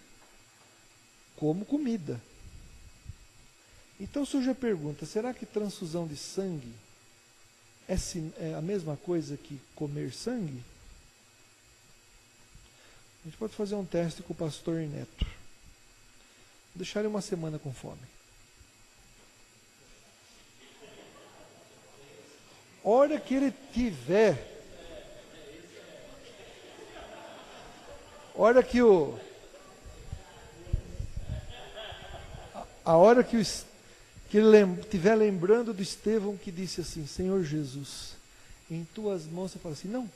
Speaker 2: como comida. Então surge a pergunta, será que transfusão de sangue é a mesma coisa que comer sangue? A gente pode fazer um teste com o pastor Neto. Deixar ele uma semana com fome. Hora que ele tiver, hora que a hora que ele estiver lembrando do Estevão que disse assim, Senhor Jesus, em tuas mãos, você fala assim, não,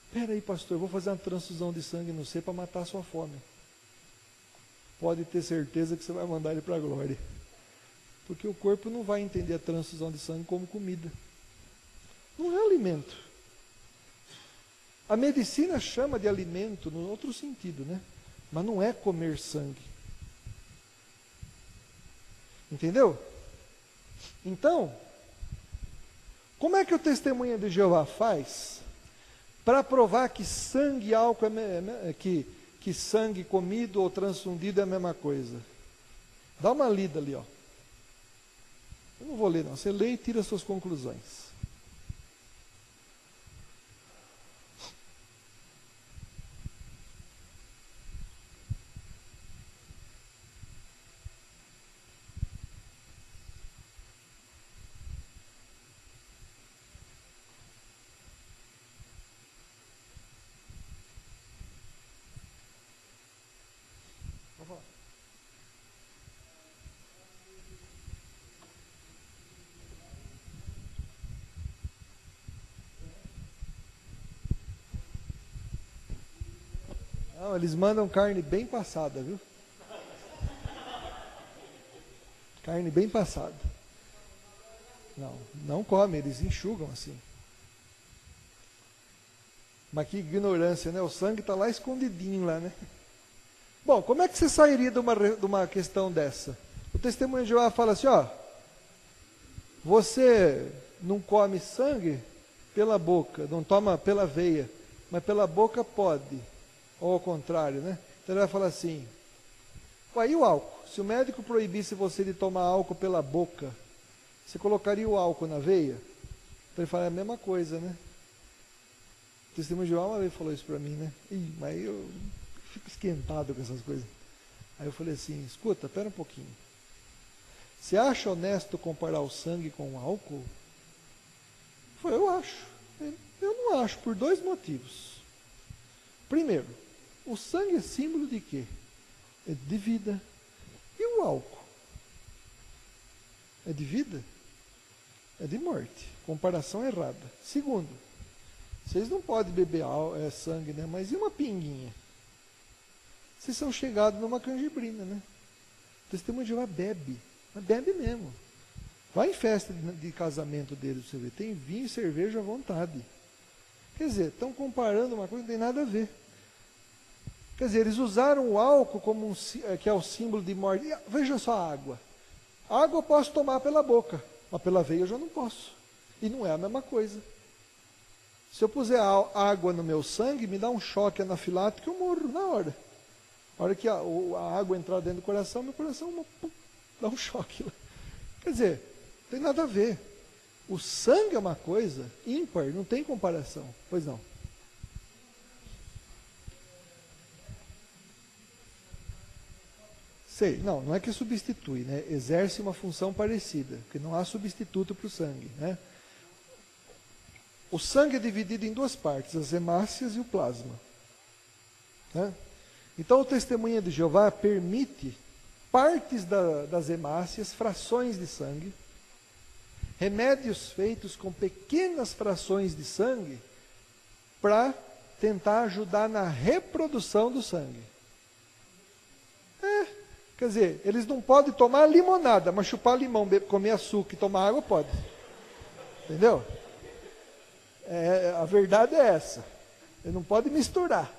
Speaker 2: espera aí pastor, eu vou fazer uma transfusão de sangue no você para matar a sua fome. Pode ter certeza que você vai mandar ele para a glória. Porque o corpo não vai entender a transfusão de sangue como comida. Não é alimento. A medicina chama de alimento no outro sentido, né? Mas não é comer sangue. Entendeu? Então, como é que o Testemunha de Jeová faz para provar que sangue e álcool que sangue comido ou transfundido é a mesma coisa? Dá uma lida ali, ó. Eu não vou ler não, você lê e tira as suas conclusões. Não, eles mandam carne bem passada, viu? Carne bem passada. Não come, eles enxugam assim. Mas que ignorância, né? O sangue está lá escondidinho lá, né? Bom, como é que você sairia de uma questão dessa? O Testemunho de Jeová fala assim, ó, você não come sangue pela boca, não toma pela veia, mas pela boca pode. Ou ao contrário, né? Então ele vai falar assim, e o álcool? Se o médico proibisse você de tomar álcool pela boca, você colocaria o álcool na veia? Então ele fala, é a mesma coisa, né? O Testemunho de Jeová uma vez falou isso para mim, né? Mas eu fico esquentado com essas coisas. Aí eu falei assim, escuta, espera um pouquinho. Você acha honesto comparar o sangue com o álcool? Eu falei, eu acho. Eu não acho, por dois motivos. Primeiro, o sangue é símbolo de quê? É de vida. E o álcool? É de vida? É de morte. Comparação errada. Segundo, vocês não podem beber sangue, né? Mas e uma pinguinha? Vocês são chegados numa canjibrina, né? O Testemunho de Jeová bebe. Mas bebe mesmo. Vai em festa de casamento deles, você vê. Tem vinho e cerveja à vontade. Quer dizer, estão comparando uma coisa que não tem nada a ver. Quer dizer, eles usaram o álcool como que é o símbolo de morte. E, veja só a água. A água eu posso tomar pela boca, mas pela veia eu já não posso. E não é a mesma coisa. Se eu puser água no meu sangue, me dá um choque anafilático, eu morro na hora. A hora que a água entrar dentro do coração, meu coração dá um choque. Quer dizer, Tem nada a ver. O sangue é uma coisa ímpar, não tem comparação. Pois não. Sei, não é que substitui, né? Exerce uma função parecida, porque não há substituto para o sangue, né? O sangue é dividido em duas partes, as hemácias e o plasma, né? Então, o testemunha de Jeová permite partes das hemácias, frações de sangue, remédios feitos com pequenas frações de sangue, para tentar ajudar na reprodução do sangue. Quer dizer, eles não podem tomar limonada, mas chupar limão, comer açúcar e tomar água pode. Entendeu? A verdade é essa. Ele não pode misturar.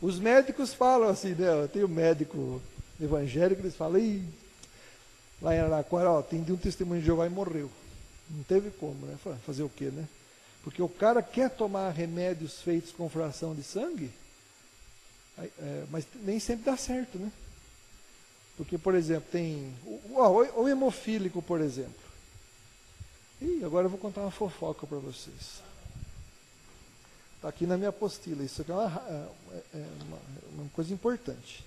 Speaker 2: Os médicos falam assim, né? Tem um médico evangélico, eles falam, lá em Araraquara, atendi um testemunho de Jeová e morreu. Não teve como, né? Fazer o quê, né? Porque o cara quer tomar remédios feitos com fração de sangue, mas nem sempre dá certo, né? Porque, por exemplo, tem o hemofílico, por exemplo. Agora eu vou contar uma fofoca para vocês. Está aqui na minha apostila. Isso aqui é uma coisa importante.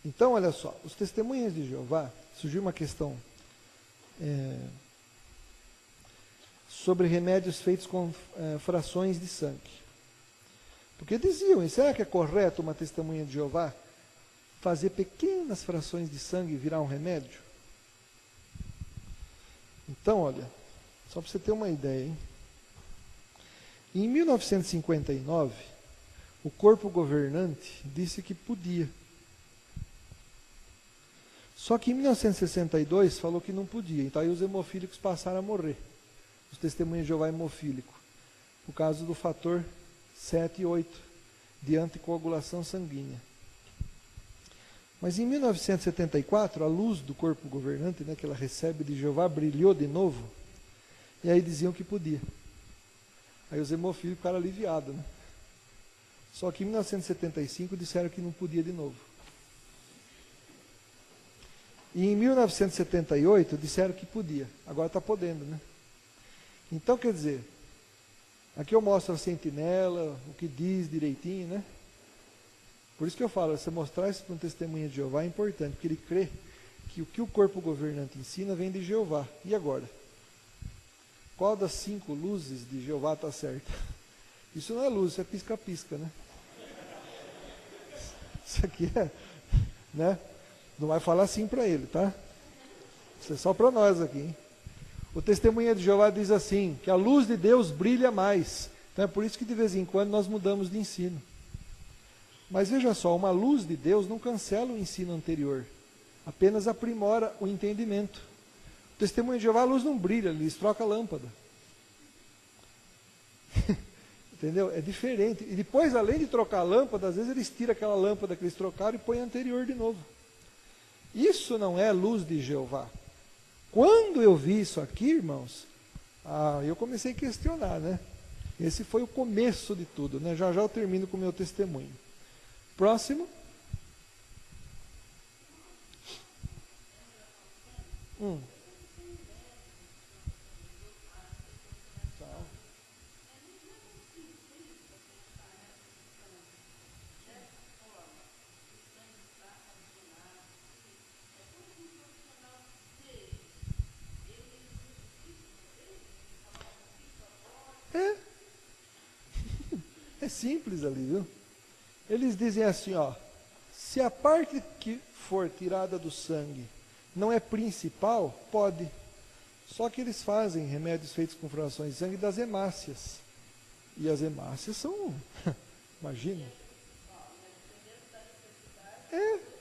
Speaker 2: Então, olha só. Os testemunhas de Jeová, surgiu uma questão sobre remédios feitos com frações de sangue. Porque diziam, será que é correto uma testemunha de Jeová fazer pequenas frações de sangue e virar um remédio? Então, olha, só para você ter uma ideia, hein? Em 1959, o corpo governante disse que podia. Só que em 1962 falou que não podia. Então aí os hemofílicos passaram a morrer. Os testemunhas de Jeová hemofílico. Por causa do fator 7 e 8 de anticoagulação sanguínea. Mas em 1974, a luz do corpo governante, né, que ela recebe de Jeová, brilhou de novo, e aí diziam que podia. Aí os hemofílicos ficaram aliviados, né? Só que em 1975 disseram que não podia de novo. E em 1978 disseram que podia, agora está podendo, né? Então, quer dizer, aqui eu mostro a sentinela, o que diz direitinho, né? Por isso que eu falo, você mostrar isso para um testemunha de Jeová é importante, porque ele crê que o que o corpo governante ensina vem de Jeová. E agora? Qual das 5 luzes de Jeová está certa? Isso não é luz, isso é pisca-pisca, né? Isso aqui né? Não vai falar assim para ele, tá? Isso é só para nós aqui, hein? O testemunha de Jeová diz assim, que a luz de Deus brilha mais. Então é por isso que de vez em quando nós mudamos de ensino. Mas veja só, uma luz de Deus não cancela o ensino anterior, apenas aprimora o entendimento. O testemunho de Jeová, a luz não brilha, eles trocam a lâmpada. Entendeu? É diferente. E depois, além de trocar a lâmpada, às vezes eles tiram aquela lâmpada que eles trocaram e põem a anterior de novo. Isso não é luz de Jeová. Quando eu vi isso aqui, irmãos, eu comecei a questionar, né? Esse foi o começo de tudo, né? Já eu termino com o meu testemunho. Próximo. É simples ali, viu? Eles dizem assim, ó, se a parte que for tirada do sangue não é principal, pode. Só que eles fazem remédios feitos com frações de sangue das hemácias. E as hemácias são, imagina.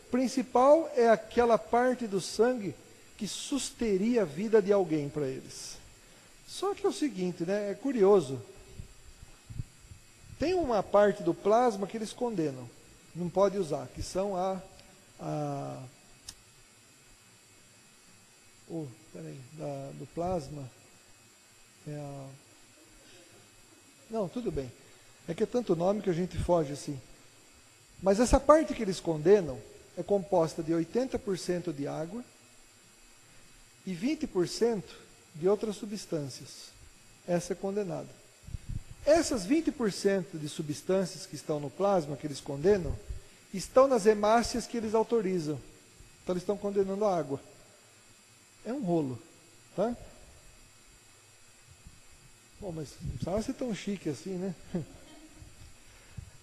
Speaker 2: Principal é aquela parte do sangue que susteria a vida de alguém para eles. Só que é o seguinte, né? É curioso. Tem uma parte do plasma que eles condenam, não pode usar, que são do plasma, não, tudo bem, é que é tanto nome que a gente foge assim, mas essa parte que eles condenam é composta de 80% de água e 20% de outras substâncias. Essa é condenada. Essas 20% de substâncias que estão no plasma, que eles condenam, estão nas hemácias que eles autorizam. Então eles estão condenando a água. É um rolo, tá? Bom, mas não precisava ser tão chique assim, né?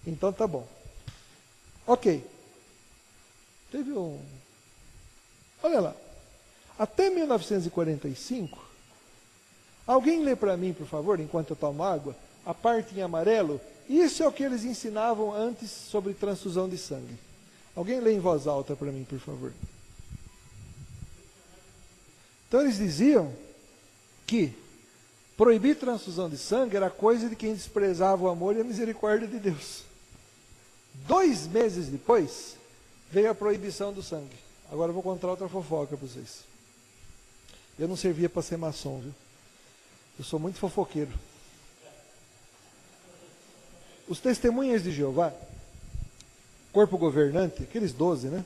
Speaker 2: Então tá bom. Ok. Teve um... Olha lá. Até 1945, alguém lê para mim, por favor, enquanto eu tomo água, a parte em amarelo. Isso é o que eles ensinavam antes sobre transfusão de sangue. Alguém lê em voz alta para mim, por favor. Então eles diziam que proibir transfusão de sangue era coisa de quem desprezava o amor e a misericórdia de Deus. 2 meses depois, veio a proibição do sangue. Agora eu vou contar outra fofoca para vocês. Eu não servia para ser maçom, viu? Eu sou muito fofoqueiro. Os testemunhas de Jeová, corpo governante, aqueles 12, né?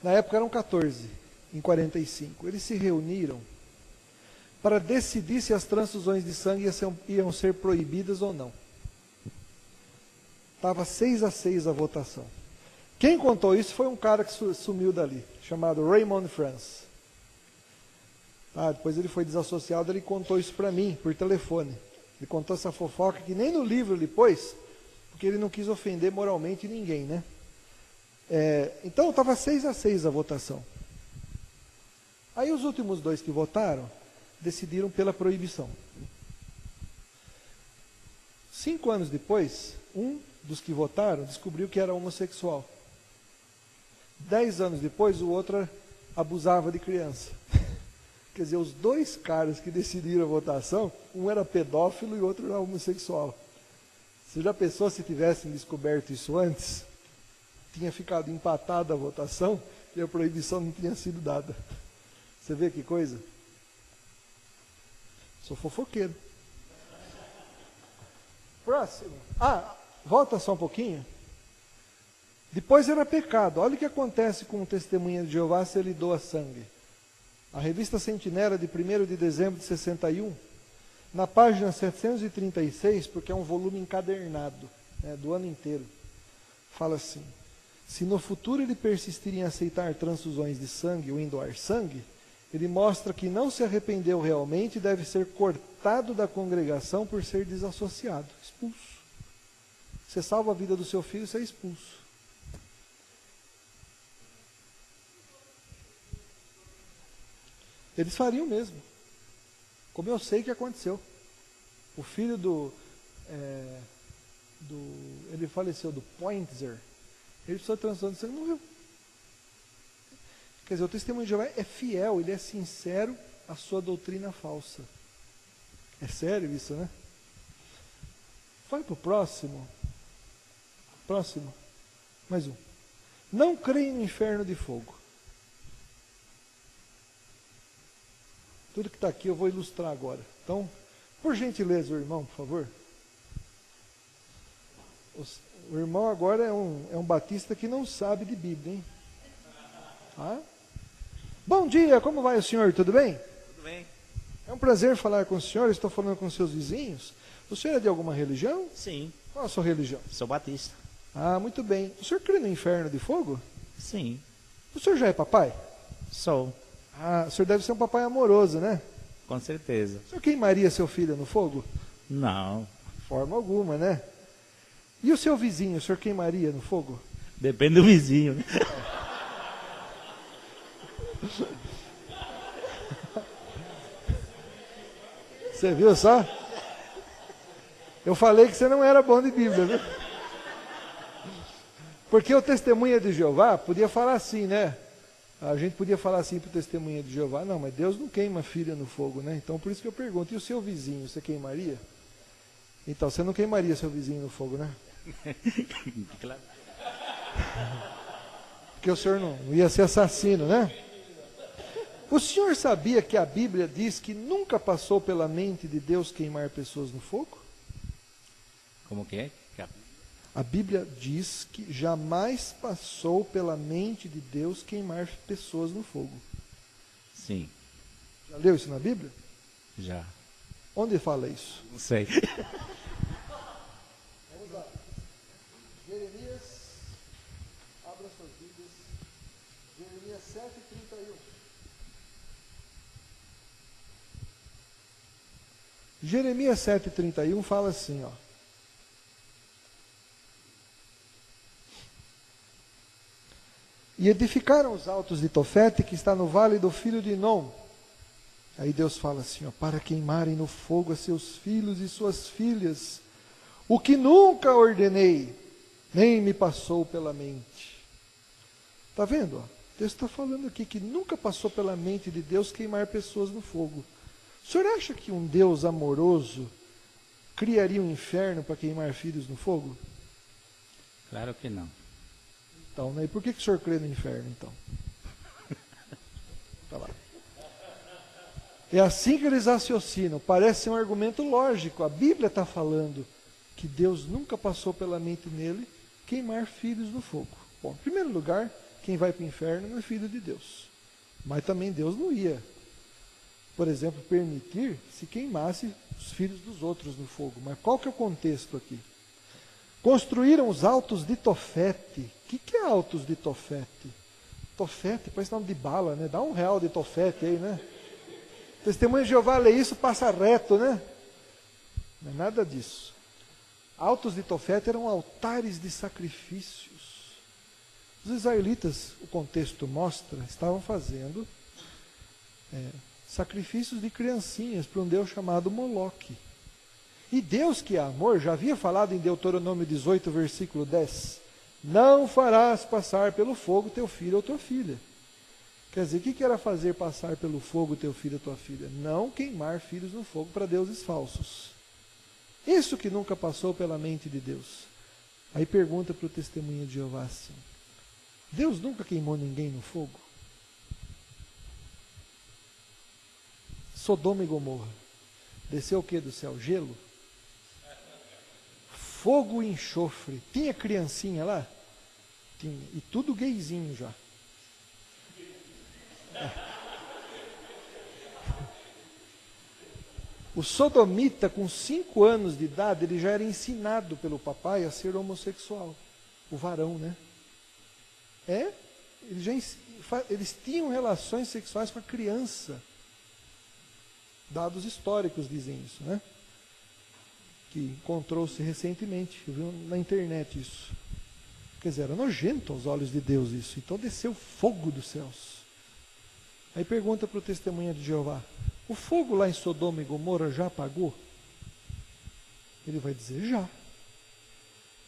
Speaker 2: Na época eram 14, em 45. Eles se reuniram para decidir se as transfusões de sangue iam ser proibidas ou não. Estava 6-6 a votação. Quem contou isso foi um cara que sumiu dali, chamado Raymond France. Depois ele foi desassociado, ele contou isso para mim, por telefone. Ele contou essa fofoca que nem no livro ele pôs, porque ele não quis ofender moralmente ninguém, né? Então estava 6-6 a votação. Aí os últimos 2 que votaram, decidiram pela proibição. 5 anos depois, um dos que votaram descobriu que era homossexual. 10 anos depois, o outro abusava de criança. Quer dizer, os 2 caras que decidiram a votação, um era pedófilo e o outro era homossexual. Você já pensou se tivessem descoberto isso antes? Tinha ficado empatada a votação e a proibição não tinha sido dada. Você vê que coisa? Sou fofoqueiro. Próximo. Volta só um pouquinho. Depois era pecado. Olha o que acontece com o testemunha de Jeová se ele doa sangue. A revista Sentinela, de 1º de dezembro de 61, na página 736, porque é um volume encadernado, né, do ano inteiro, fala assim: se no futuro ele persistir em aceitar transfusões de sangue ou em doar sangue, ele mostra que não se arrependeu realmente e deve ser cortado da congregação por ser desassociado, expulso. Você salva a vida do seu filho, você é expulso. Eles fariam mesmo. Como eu sei que aconteceu. O filho ele faleceu, do Pointzer. Ele precisou de transfusão de sangue e morreu. Quer dizer, o testemunho de Jeová é fiel, ele é sincero à sua doutrina falsa. É sério isso, né? Vai para o próximo. Próximo. Mais um. Não creem no inferno de fogo. Tudo que está aqui eu vou ilustrar agora. Então, por gentileza, o irmão, por favor. O irmão agora é um batista que não sabe de Bíblia, hein? Bom dia, como vai o senhor? Tudo bem?
Speaker 3: Tudo bem.
Speaker 2: É um prazer falar com o senhor. Estou falando com seus vizinhos. O senhor é de alguma religião?
Speaker 3: Sim.
Speaker 2: Qual a sua religião?
Speaker 3: Sou batista.
Speaker 2: Muito bem. O senhor crê no inferno de fogo?
Speaker 3: Sim.
Speaker 2: O senhor já é papai?
Speaker 3: Sou.
Speaker 2: O senhor deve ser um papai amoroso, né?
Speaker 3: Com certeza.
Speaker 2: O senhor queimaria seu filho no fogo?
Speaker 3: Não.
Speaker 2: Forma alguma, né? E o seu vizinho, o senhor queimaria no fogo?
Speaker 3: Depende do vizinho, né?
Speaker 2: Você viu só? Eu falei que você não era bom de Bíblia, viu? Porque o testemunha de Jeová podia falar assim, né? A gente podia falar assim para o testemunha de Jeová: não, mas Deus não queima filha no fogo, né? Então por isso que eu pergunto: e o seu vizinho, você queimaria? Então você não queimaria seu vizinho no fogo, né?
Speaker 3: Claro.
Speaker 2: Porque o senhor não ia ser assassino, né? O senhor sabia que a Bíblia diz que nunca passou pela mente de Deus queimar pessoas no fogo?
Speaker 3: Como que é?
Speaker 2: A Bíblia diz que jamais passou pela mente de Deus queimar pessoas no fogo.
Speaker 3: Sim,
Speaker 2: Já leu isso na Bíblia?
Speaker 3: já.
Speaker 2: Onde fala isso?
Speaker 3: Não sei.
Speaker 2: Vamos lá. Jeremias, abra suas Bíblias. Jeremias 7:31. Jeremias 7:31 fala assim, ó. E edificaram os altos de Tofete, que está no vale do filho de Inom. Aí Deus fala assim, ó, para queimarem no fogo a seus filhos e suas filhas, o que nunca ordenei, nem me passou pela mente. Está vendo? Ó? Deus está falando aqui que nunca passou pela mente de Deus queimar pessoas no fogo. O senhor acha que um Deus amoroso criaria um inferno para queimar filhos no fogo?
Speaker 3: Claro que não.
Speaker 2: Então, né? E por que o senhor crê no inferno, então? Tá lá. É assim que eles raciocinam. Parece ser um argumento lógico. A Bíblia está falando que Deus nunca passou pela mente nele queimar filhos no fogo. Bom, em primeiro lugar, quem vai para o inferno não é filho de Deus. Mas também Deus não ia, por exemplo, permitir se queimasse os filhos dos outros no fogo. Mas qual que é o contexto aqui? Construíram os altos de Tofete. O que é altos de Tofete? Tofete, parece nome de bala, né? Dá R$1 de Tofete aí, né? Testemunho de Jeová lê isso, passa reto, né? Não é nada disso. Altos de Tofete eram altares de sacrifícios. Os israelitas, o contexto mostra, estavam fazendo sacrifícios de criancinhas para um Deus chamado Moloque. E Deus, que é amor, já havia falado em Deuteronômio 18, versículo 10, não farás passar pelo fogo teu filho ou tua filha. Quer dizer, o que era fazer passar pelo fogo teu filho ou tua filha? Não queimar filhos no fogo para deuses falsos. Isso que nunca passou pela mente de Deus. Aí pergunta para o testemunho de Jeová assim, Deus nunca queimou ninguém no fogo? Sodoma e Gomorra. Desceu o que do céu? Gelo? Fogo e enxofre. Tinha criancinha lá? Tinha. E tudo gayzinho já. O sodomita, com 5 anos de idade, ele já era ensinado pelo papai a ser homossexual. O varão, né? Eles tinham relações sexuais com a criança. Dados históricos dizem isso, né? Que encontrou-se recentemente, eu vi na internet isso. Quer dizer, era nojento aos olhos de Deus isso. Então desceu fogo dos céus. Aí pergunta para o testemunha de Jeová, o fogo lá em Sodoma e Gomorra já apagou? Ele vai dizer, já.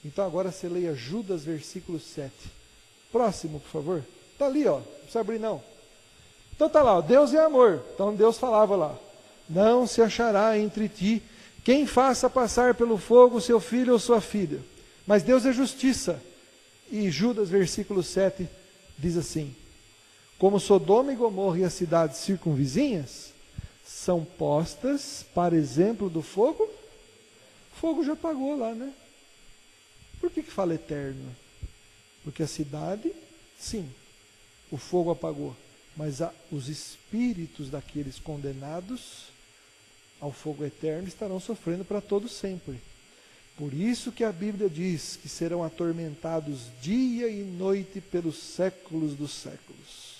Speaker 2: Então agora você leia Judas, versículo 7. Próximo, por favor. Está ali, ó. Não precisa abrir, não. Então está lá, ó, Deus é amor. Então Deus falava lá, não se achará entre ti quem faça passar pelo fogo seu filho ou sua filha. Mas Deus é justiça. E Judas, versículo 7, diz assim, como Sodoma e Gomorra e as cidades circunvizinhas são postas para exemplo do fogo, o fogo já apagou lá, né? Por que fala eterno? Porque a cidade, sim, o fogo apagou, mas os espíritos daqueles condenados ao fogo eterno estarão sofrendo para todo sempre. Por isso que a Bíblia diz que serão atormentados dia e noite pelos séculos dos séculos.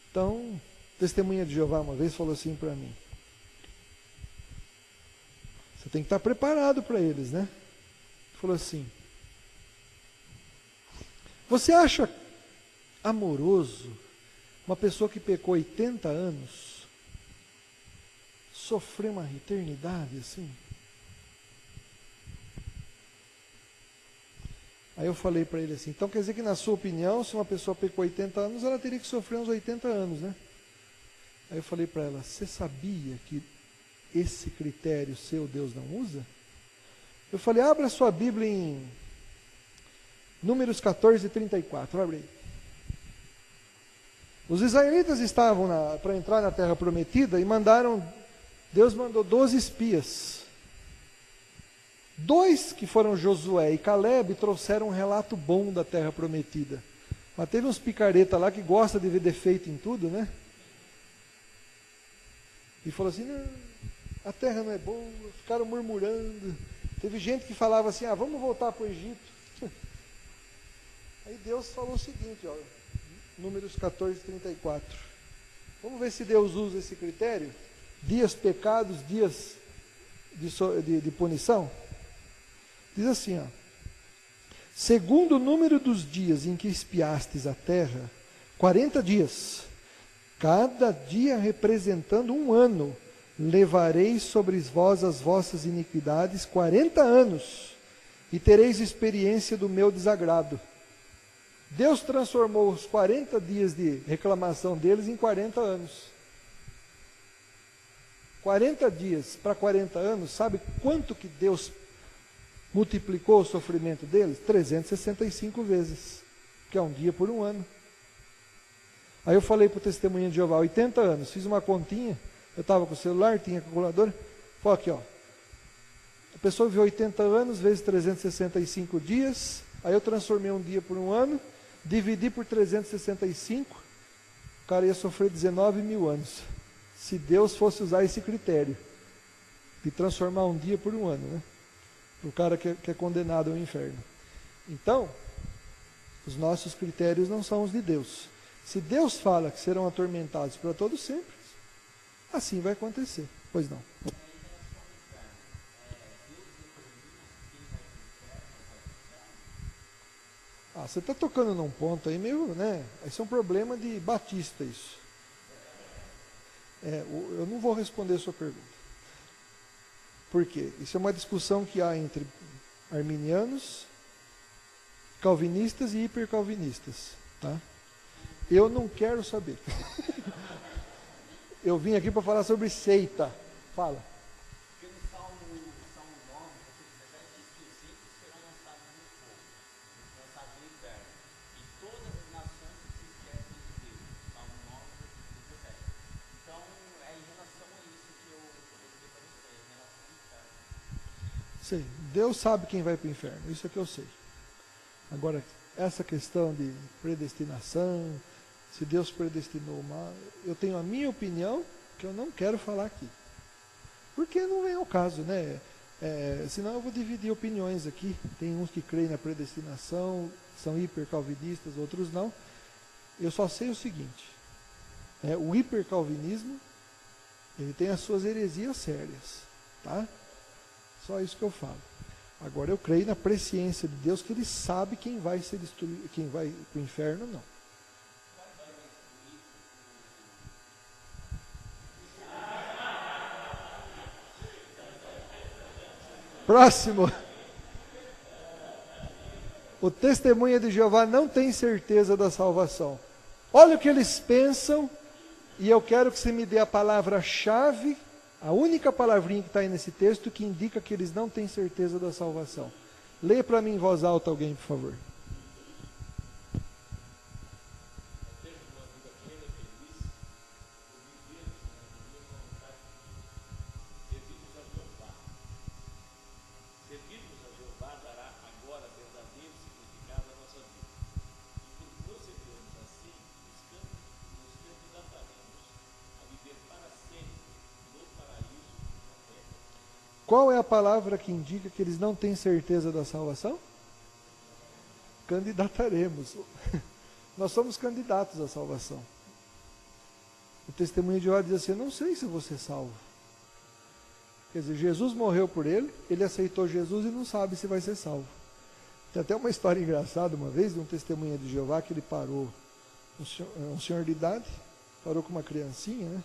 Speaker 2: Então, testemunha de Jeová uma vez falou assim para mim, você tem que estar preparado para eles, né? Falou assim, você acha amoroso uma pessoa que pecou 80 anos sofrer uma eternidade assim? Aí eu falei para ele assim, então quer dizer que na sua opinião, se uma pessoa pecou 80 anos, ela teria que sofrer uns 80 anos, né? Aí eu falei para ela, você sabia que esse critério seu Deus não usa? Eu falei, abra sua Bíblia em Números 14, 34, abre aí. Os israelitas estavam para entrar na terra prometida e Deus mandou 12 espias. 2 que foram Josué e Caleb trouxeram um relato bom da terra prometida. Mas teve uns picareta lá que gosta de ver defeito em tudo, né? E falou assim, não, a terra não é boa, ficaram murmurando. Teve gente que falava assim, vamos voltar para o Egito. Aí Deus falou o seguinte, ó, Números 14, 34. Vamos ver se Deus usa esse critério? Dias pecados, dias de punição? Diz assim, ó, segundo o número dos dias em que espiastes a terra, 40 dias, cada dia representando um ano, levareis sobre vós as vossas iniquidades 40 anos, e tereis experiência do meu desagrado. Deus transformou os 40 dias de reclamação deles em 40 anos. 40 dias para 40 anos, sabe quanto que Deus multiplicou o sofrimento deles? 365 vezes, que é um dia por um ano. Aí eu falei para o Testemunha de Jeová, 80 anos, fiz uma continha, eu estava com o celular, tinha calculadora, falei aqui, ó, a pessoa viveu 80 anos, vezes 365 dias, aí eu transformei um dia por um ano, dividi por 365, o cara ia sofrer 19 mil anos, se Deus fosse usar esse critério, de transformar um dia por um ano, né? O cara que é condenado ao inferno. Então, os nossos critérios não são os de Deus. Se Deus fala que serão atormentados para todo sempre, assim vai acontecer. Pois não. Você está tocando num ponto aí meio, né? Esse é um problema de batista, isso. Eu não vou responder a sua pergunta. Por quê? Isso é uma discussão que há entre arminianos, calvinistas e hipercalvinistas. Tá? Eu não quero saber. Eu vim aqui para falar sobre seita. Fala.
Speaker 4: Porque no Salmo 9, versículo 17, diz que os ímpios serão lançados no fogo, lançados no inferno, e todas as nações se esquecem de Deus. Salmo 9, versículo 17. Então, é em relação a isso que eu coloquei para você, em relação ao inferno.
Speaker 2: Sei. Deus sabe quem vai para o inferno, isso é que eu sei. Agora, essa questão de predestinação, se Deus predestinou uma, eu tenho a minha opinião, que eu não quero falar aqui. Porque não vem ao caso, né? Senão eu vou dividir opiniões aqui. Tem uns que creem na predestinação, são hipercalvinistas, outros não. Eu só sei o seguinte, o hipercalvinismo, ele tem as suas heresias sérias, tá? Só isso que eu falo. Agora eu creio na presciência de Deus, que Ele sabe quem vai ser destruído, quem vai para o inferno, não. Próximo. O Testemunha de Jeová não tem certeza da salvação. Olha o que eles pensam, e eu quero que você me dê a palavra-chave, a única palavrinha que está aí nesse texto, que indica que eles não têm certeza da salvação. Leia para mim em voz alta alguém, por favor. Qual é a palavra que indica que eles não têm certeza da salvação? Candidataremos. Nós somos candidatos à salvação. O Testemunho de Jeová diz assim, eu não sei se eu vou ser salvo. Quer dizer, Jesus morreu por ele, ele aceitou Jesus e não sabe se vai ser salvo. Tem até uma história engraçada uma vez, de um Testemunha de Jeová, que ele parou, um senhor de idade, parou com uma criancinha, né?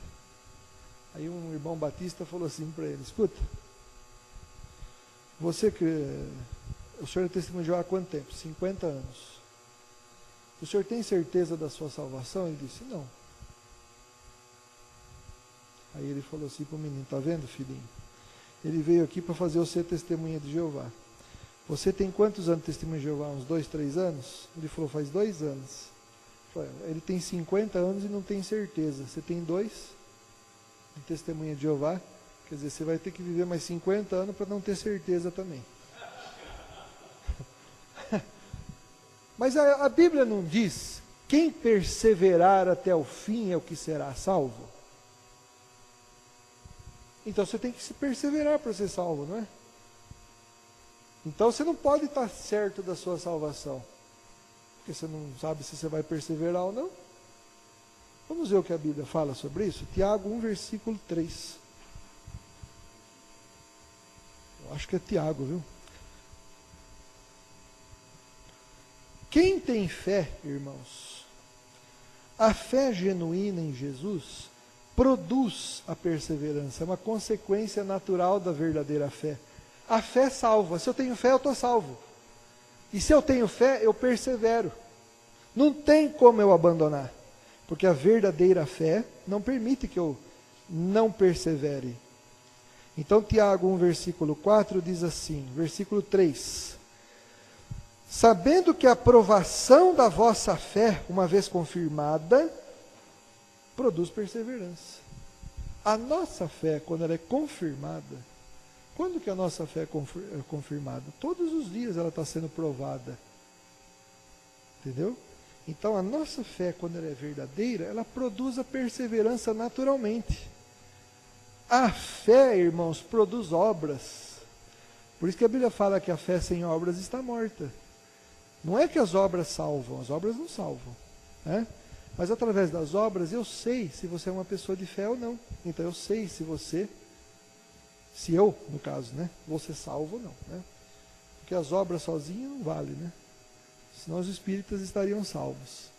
Speaker 2: Aí um irmão batista falou assim para ele, escuta, você que o senhor é Testemunho de Jeová há quanto tempo? 50 anos. O senhor tem certeza da sua salvação? Ele disse, não. Aí ele falou assim para o menino, está vendo, filhinho? Ele veio aqui para fazer você Testemunha de Jeová. Você tem quantos anos de Testemunha de Jeová? Uns 2, 3 anos? Ele falou, faz 2 anos. Ele tem 50 anos e não tem certeza. Você tem 2 de Testemunha de Jeová? Quer dizer, você vai ter que viver mais 50 anos para não ter certeza também. Mas a Bíblia não diz: quem perseverar até o fim é o que será salvo? Então você tem que se perseverar para ser salvo, não é? Então você não pode estar certo da sua salvação, porque você não sabe se você vai perseverar ou não. Vamos ver o que a Bíblia fala sobre isso? Tiago 1, versículo 3. Eu acho que é Tiago, viu? Quem tem fé, irmãos, a fé genuína em Jesus produz a perseverança, é uma consequência natural da verdadeira fé. A fé salva. Se eu tenho fé, eu estou salvo. E se eu tenho fé, eu persevero. Não tem como eu abandonar, porque a verdadeira fé não permite que eu não persevere. Então Tiago 1, versículo 4 diz assim, versículo 3: sabendo que a aprovação da vossa fé, uma vez confirmada, produz perseverança. A nossa fé, quando ela é confirmada, quando que a nossa fé é confirmada? Todos os dias ela está sendo provada. Entendeu? Então a nossa fé, quando ela é verdadeira, ela produz a perseverança naturalmente. A fé, irmãos, produz obras. Por isso que a Bíblia fala que a fé sem obras está morta. Não é que as obras salvam, as obras não salvam, né? Mas através das obras eu sei se você é uma pessoa de fé ou não. Então eu sei se eu, no caso, né, vou ser salvo ou não, né? Porque as obras sozinhas não valem, né? Senão os espíritas estariam salvos.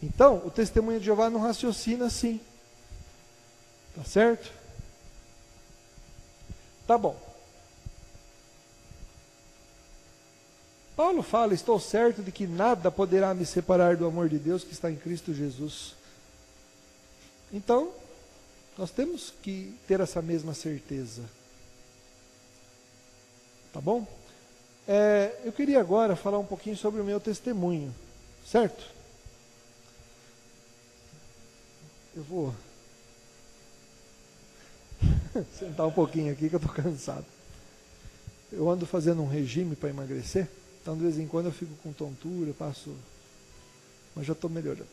Speaker 2: Então, o testemunho de Jeová não raciocina assim. Tá certo? Tá bom. Paulo fala: estou certo de que nada poderá me separar do amor de Deus que está em Cristo Jesus. Então, nós temos que ter essa mesma certeza. Tá bom? Eu queria agora falar um pouquinho sobre o meu testemunho, certo? Eu vou sentar um pouquinho aqui que eu estou cansado. Eu ando fazendo um regime para emagrecer, então de vez em quando eu fico com tontura, passo, mas já estou melhorando.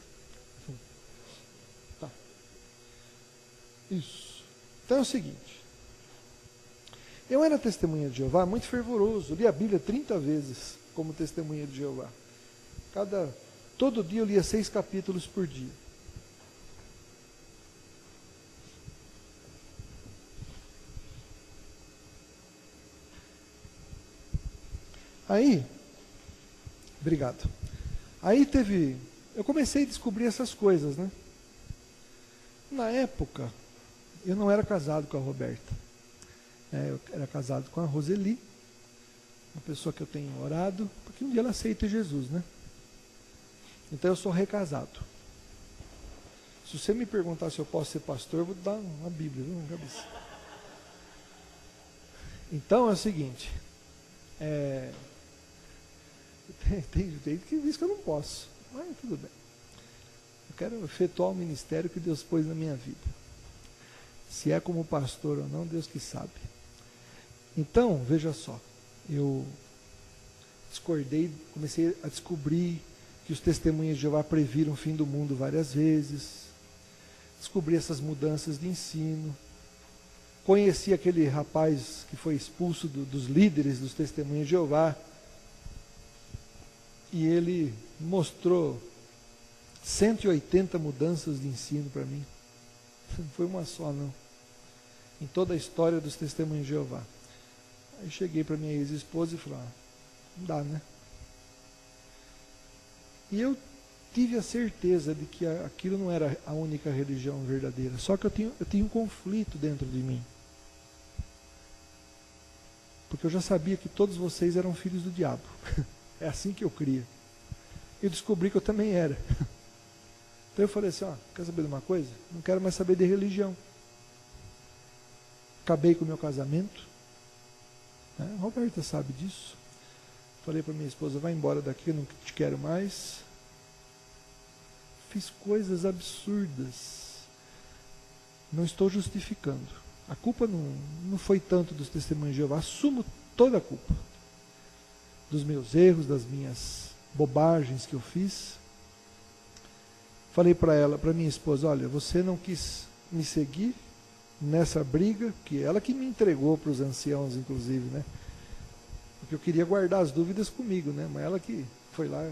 Speaker 2: Tá. Isso. Então é o seguinte, eu era testemunha de Jeová muito fervoroso, li a Bíblia 30 vezes como testemunha de Jeová. Todo dia eu lia 6 capítulos por dia. Aí, obrigado. Aí eu comecei a descobrir essas coisas, né? Na época, eu não era casado com a Roberta. Eu era casado com a Roseli, uma pessoa que eu tenho orado, porque um dia ela aceita Jesus, né? Então eu sou recasado. Se você me perguntar se eu posso ser pastor, eu vou dar uma Bíblia, viu, na cabeça. Então é o seguinte, tem jeito que diz que eu não posso, mas tudo bem. Eu quero efetuar o ministério que Deus pôs na minha vida. Se é como pastor ou não, Deus que sabe. Então, veja só, eu discordei, comecei a descobrir que os testemunhas de Jeová previram o fim do mundo várias vezes, descobri essas mudanças de ensino, conheci aquele rapaz que foi expulso dos líderes dos testemunhas de Jeová, e ele mostrou 180 mudanças de ensino para mim. Não foi uma só, não. Em toda a história dos testemunhos de Jeová. Aí cheguei para minha ex-esposa e falei: não dá, né? E eu tive a certeza de que aquilo não era a única religião verdadeira. Só que eu tinha um conflito dentro de mim. Porque eu já sabia que todos vocês eram filhos do diabo. É assim que eu cria. Eu descobri que eu também era. Então eu falei assim: quer saber de uma coisa? Não quero mais saber de religião. Acabei com o meu casamento. A Roberta sabe disso. Falei para minha esposa: vai embora daqui, eu não te quero mais. Fiz coisas absurdas. Não estou justificando. A culpa não foi tanto dos testemunhos de Jeová. Assumo toda a culpa. Dos meus erros, das minhas bobagens que eu fiz. Falei para minha esposa, olha, você não quis me seguir nessa briga, que ela que me entregou para os anciãos, inclusive, né? Porque eu queria guardar as dúvidas comigo, né? Mas ela que foi lá.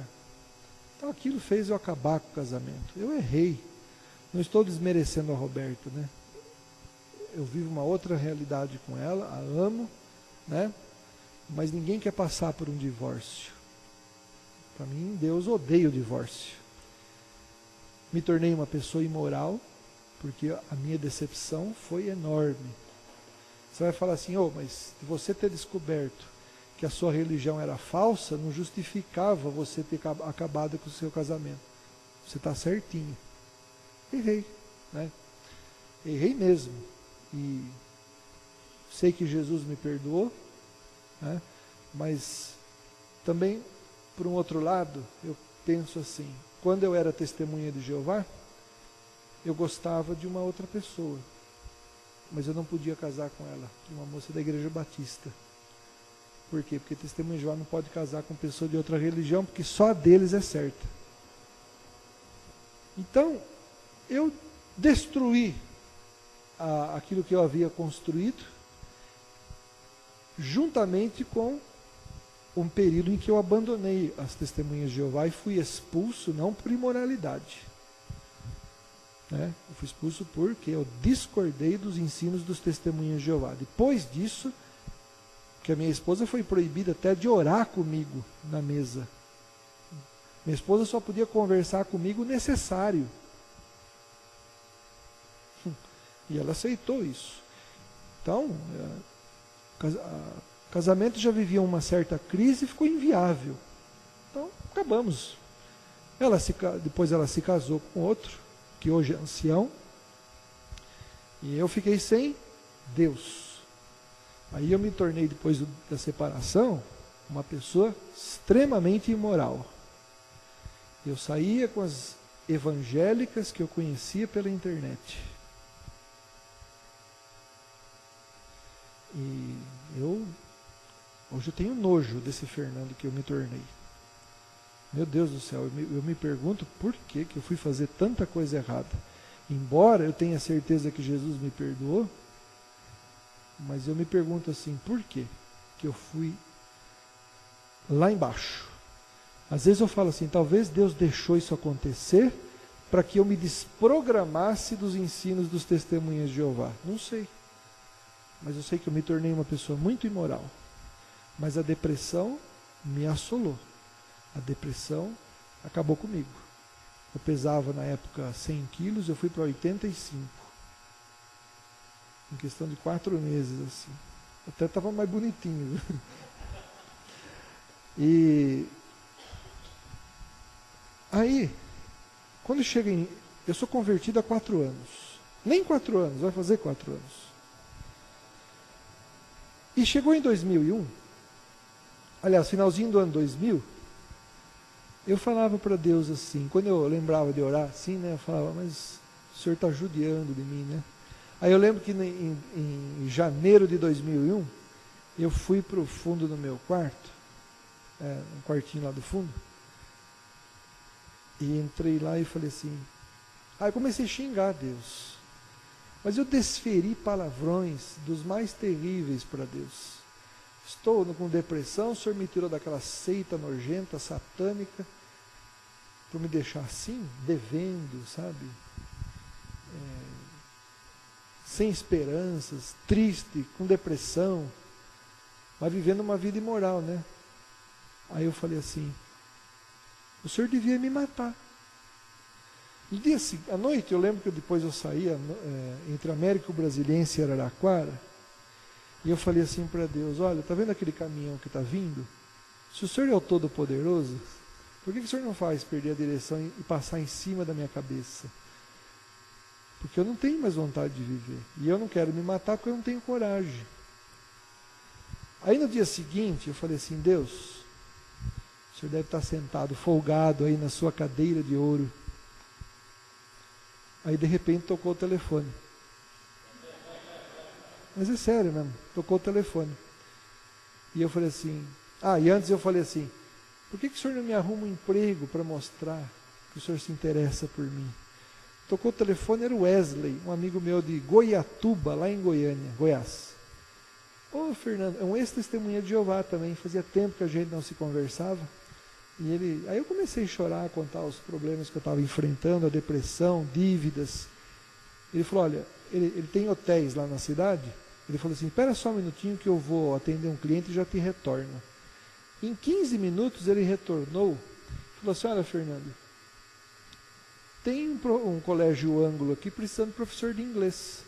Speaker 2: Então aquilo fez eu acabar com o casamento. Eu errei. Não estou desmerecendo a Roberta, né? Eu vivo uma outra realidade com ela, a amo, né? Mas ninguém quer passar por um divórcio. Para mim, Deus odeia o divórcio. Me tornei uma pessoa imoral, porque a minha decepção foi enorme. Você vai falar assim, mas você ter descoberto que a sua religião era falsa, não justificava você ter acabado com o seu casamento. Você está certinho. Errei, né? Errei mesmo. E sei que Jesus me perdoou, né? Mas também, por um outro lado, eu penso assim, quando eu era testemunha de Jeová, eu gostava de uma outra pessoa, mas eu não podia casar com ela, uma moça da Igreja Batista. Por quê? Porque testemunha de Jeová não pode casar com pessoa de outra religião, porque só a deles é certa. Então, eu destruí aquilo que eu havia construído, juntamente com um período em que eu abandonei as testemunhas de Jeová e fui expulso, não por imoralidade, né? Eu fui expulso porque eu discordei dos ensinos dos testemunhas de Jeová. Depois disso, que a minha esposa foi proibida até de orar comigo na mesa. Minha esposa só podia conversar comigo o necessário. E ela aceitou isso. Então, o casamento já vivia uma certa crise e ficou inviável. Então, acabamos. Depois ela se casou com outro, que hoje é ancião, e eu fiquei sem Deus. Aí eu me tornei, depois da separação, uma pessoa extremamente imoral. Eu saía com as evangélicas que eu conhecia pela internet. E hoje eu tenho nojo desse Fernando que eu me tornei. Meu Deus do céu, eu me pergunto por que eu fui fazer tanta coisa errada. Embora eu tenha certeza que Jesus me perdoou, mas eu me pergunto assim, por que eu fui lá embaixo? Às vezes eu falo assim, talvez Deus deixou isso acontecer para que eu me desprogramasse dos ensinos dos testemunhas de Jeová. Não sei. Mas eu sei que eu me tornei uma pessoa muito imoral. Mas a depressão me assolou. A depressão acabou comigo. Eu pesava na época 100 quilos, eu fui para 85. Em questão de 4 meses, assim. Até estava mais bonitinho. E aí, quando chega em... Eu sou convertido há 4 anos. Nem 4 anos, vai fazer 4 anos. E chegou em 2001, aliás, finalzinho do ano 2000, eu falava para Deus assim, quando eu lembrava de orar assim, né, eu falava, mas o Senhor está judiando de mim, né? Aí eu lembro que em janeiro de 2001, eu fui para o fundo do meu quarto, um quartinho lá do fundo, e entrei lá e falei assim, aí comecei a xingar Deus. Mas eu desferi palavrões dos mais terríveis para Deus. Estou com depressão, o Senhor me tirou daquela seita nojenta, satânica, para me deixar assim, devendo, sabe? Sem esperanças, triste, com depressão, mas vivendo uma vida imoral, né? Aí eu falei assim, o Senhor devia me matar. No dia seguinte, à noite, eu lembro que depois eu saía entre Américo Brasiliense e Araraquara, e eu falei assim para Deus, olha, está vendo aquele caminhão que está vindo? Se o Senhor é o Todo-Poderoso, por que o Senhor não faz perder a direção e passar em cima da minha cabeça? Porque eu não tenho mais vontade de viver, e eu não quero me matar porque eu não tenho coragem. Aí no dia seguinte, eu falei assim, Deus, o Senhor deve estar sentado, folgado aí na sua cadeira de ouro. Aí de repente tocou o telefone. Mas é sério mesmo, tocou o telefone. E eu falei assim, e antes eu falei assim, por que o senhor não me arruma um emprego para mostrar que o senhor se interessa por mim? Tocou o telefone, era o Wesley, um amigo meu de Goiatuba, lá em Goiânia, Goiás. Ô Fernando, é um ex-testemunha de Jeová também, fazia tempo que a gente não se conversava. Aí eu comecei a chorar, a contar os problemas que eu estava enfrentando, a depressão, dívidas. Ele falou, olha, ele tem hotéis lá na cidade. Ele falou assim, espera só um minutinho que eu vou atender um cliente e já te retorno. Em 15 minutos ele retornou, falou assim, olha Fernando, tem um colégio ângulo aqui precisando de professor de inglês.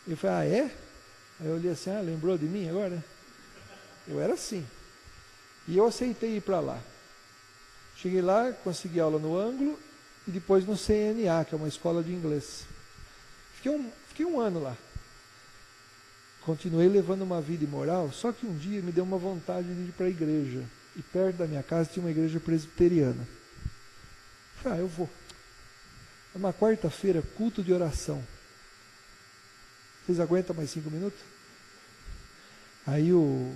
Speaker 2: Eu falei, ah é? Aí eu olhei assim, lembrou de mim agora? Eu era assim. E eu aceitei ir para lá. Cheguei lá, consegui aula no ângulo e depois no CNA, que é uma escola de inglês. Fiquei um ano lá. Continuei levando uma vida imoral, só que um dia me deu uma vontade de ir para a igreja. E perto da minha casa tinha uma igreja presbiteriana. Falei, eu vou. É uma quarta-feira, culto de oração. Vocês aguentam mais 5 minutos? Aí eu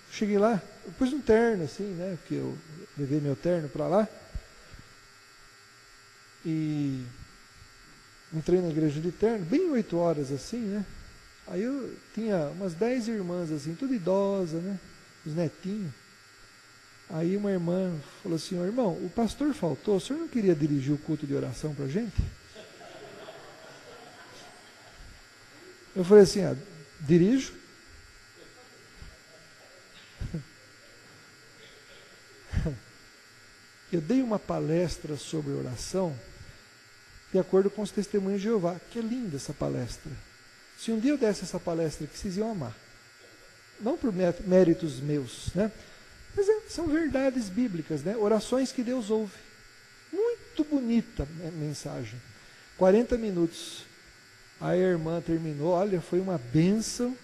Speaker 2: cheguei lá, eu pus um terno assim, né? Porque eu levei meu terno para lá. E entrei na igreja de terno, bem 8 horas assim, né? Aí eu tinha umas 10 irmãs assim, tudo idosa, né? Os netinhos. Aí uma irmã falou assim, irmão, o pastor faltou, o senhor não queria dirigir o culto de oração para a gente? Eu falei assim, dirijo. Eu dei uma palestra sobre oração, de acordo com os testemunhos de Jeová, que é linda essa palestra. Se um dia eu desse essa palestra aqui, vocês iam amar. Não por méritos meus, né? Mas são verdades bíblicas, né? Orações que Deus ouve. Muito bonita a mensagem. 40 minutos. Aí a irmã terminou, olha, foi uma bênção.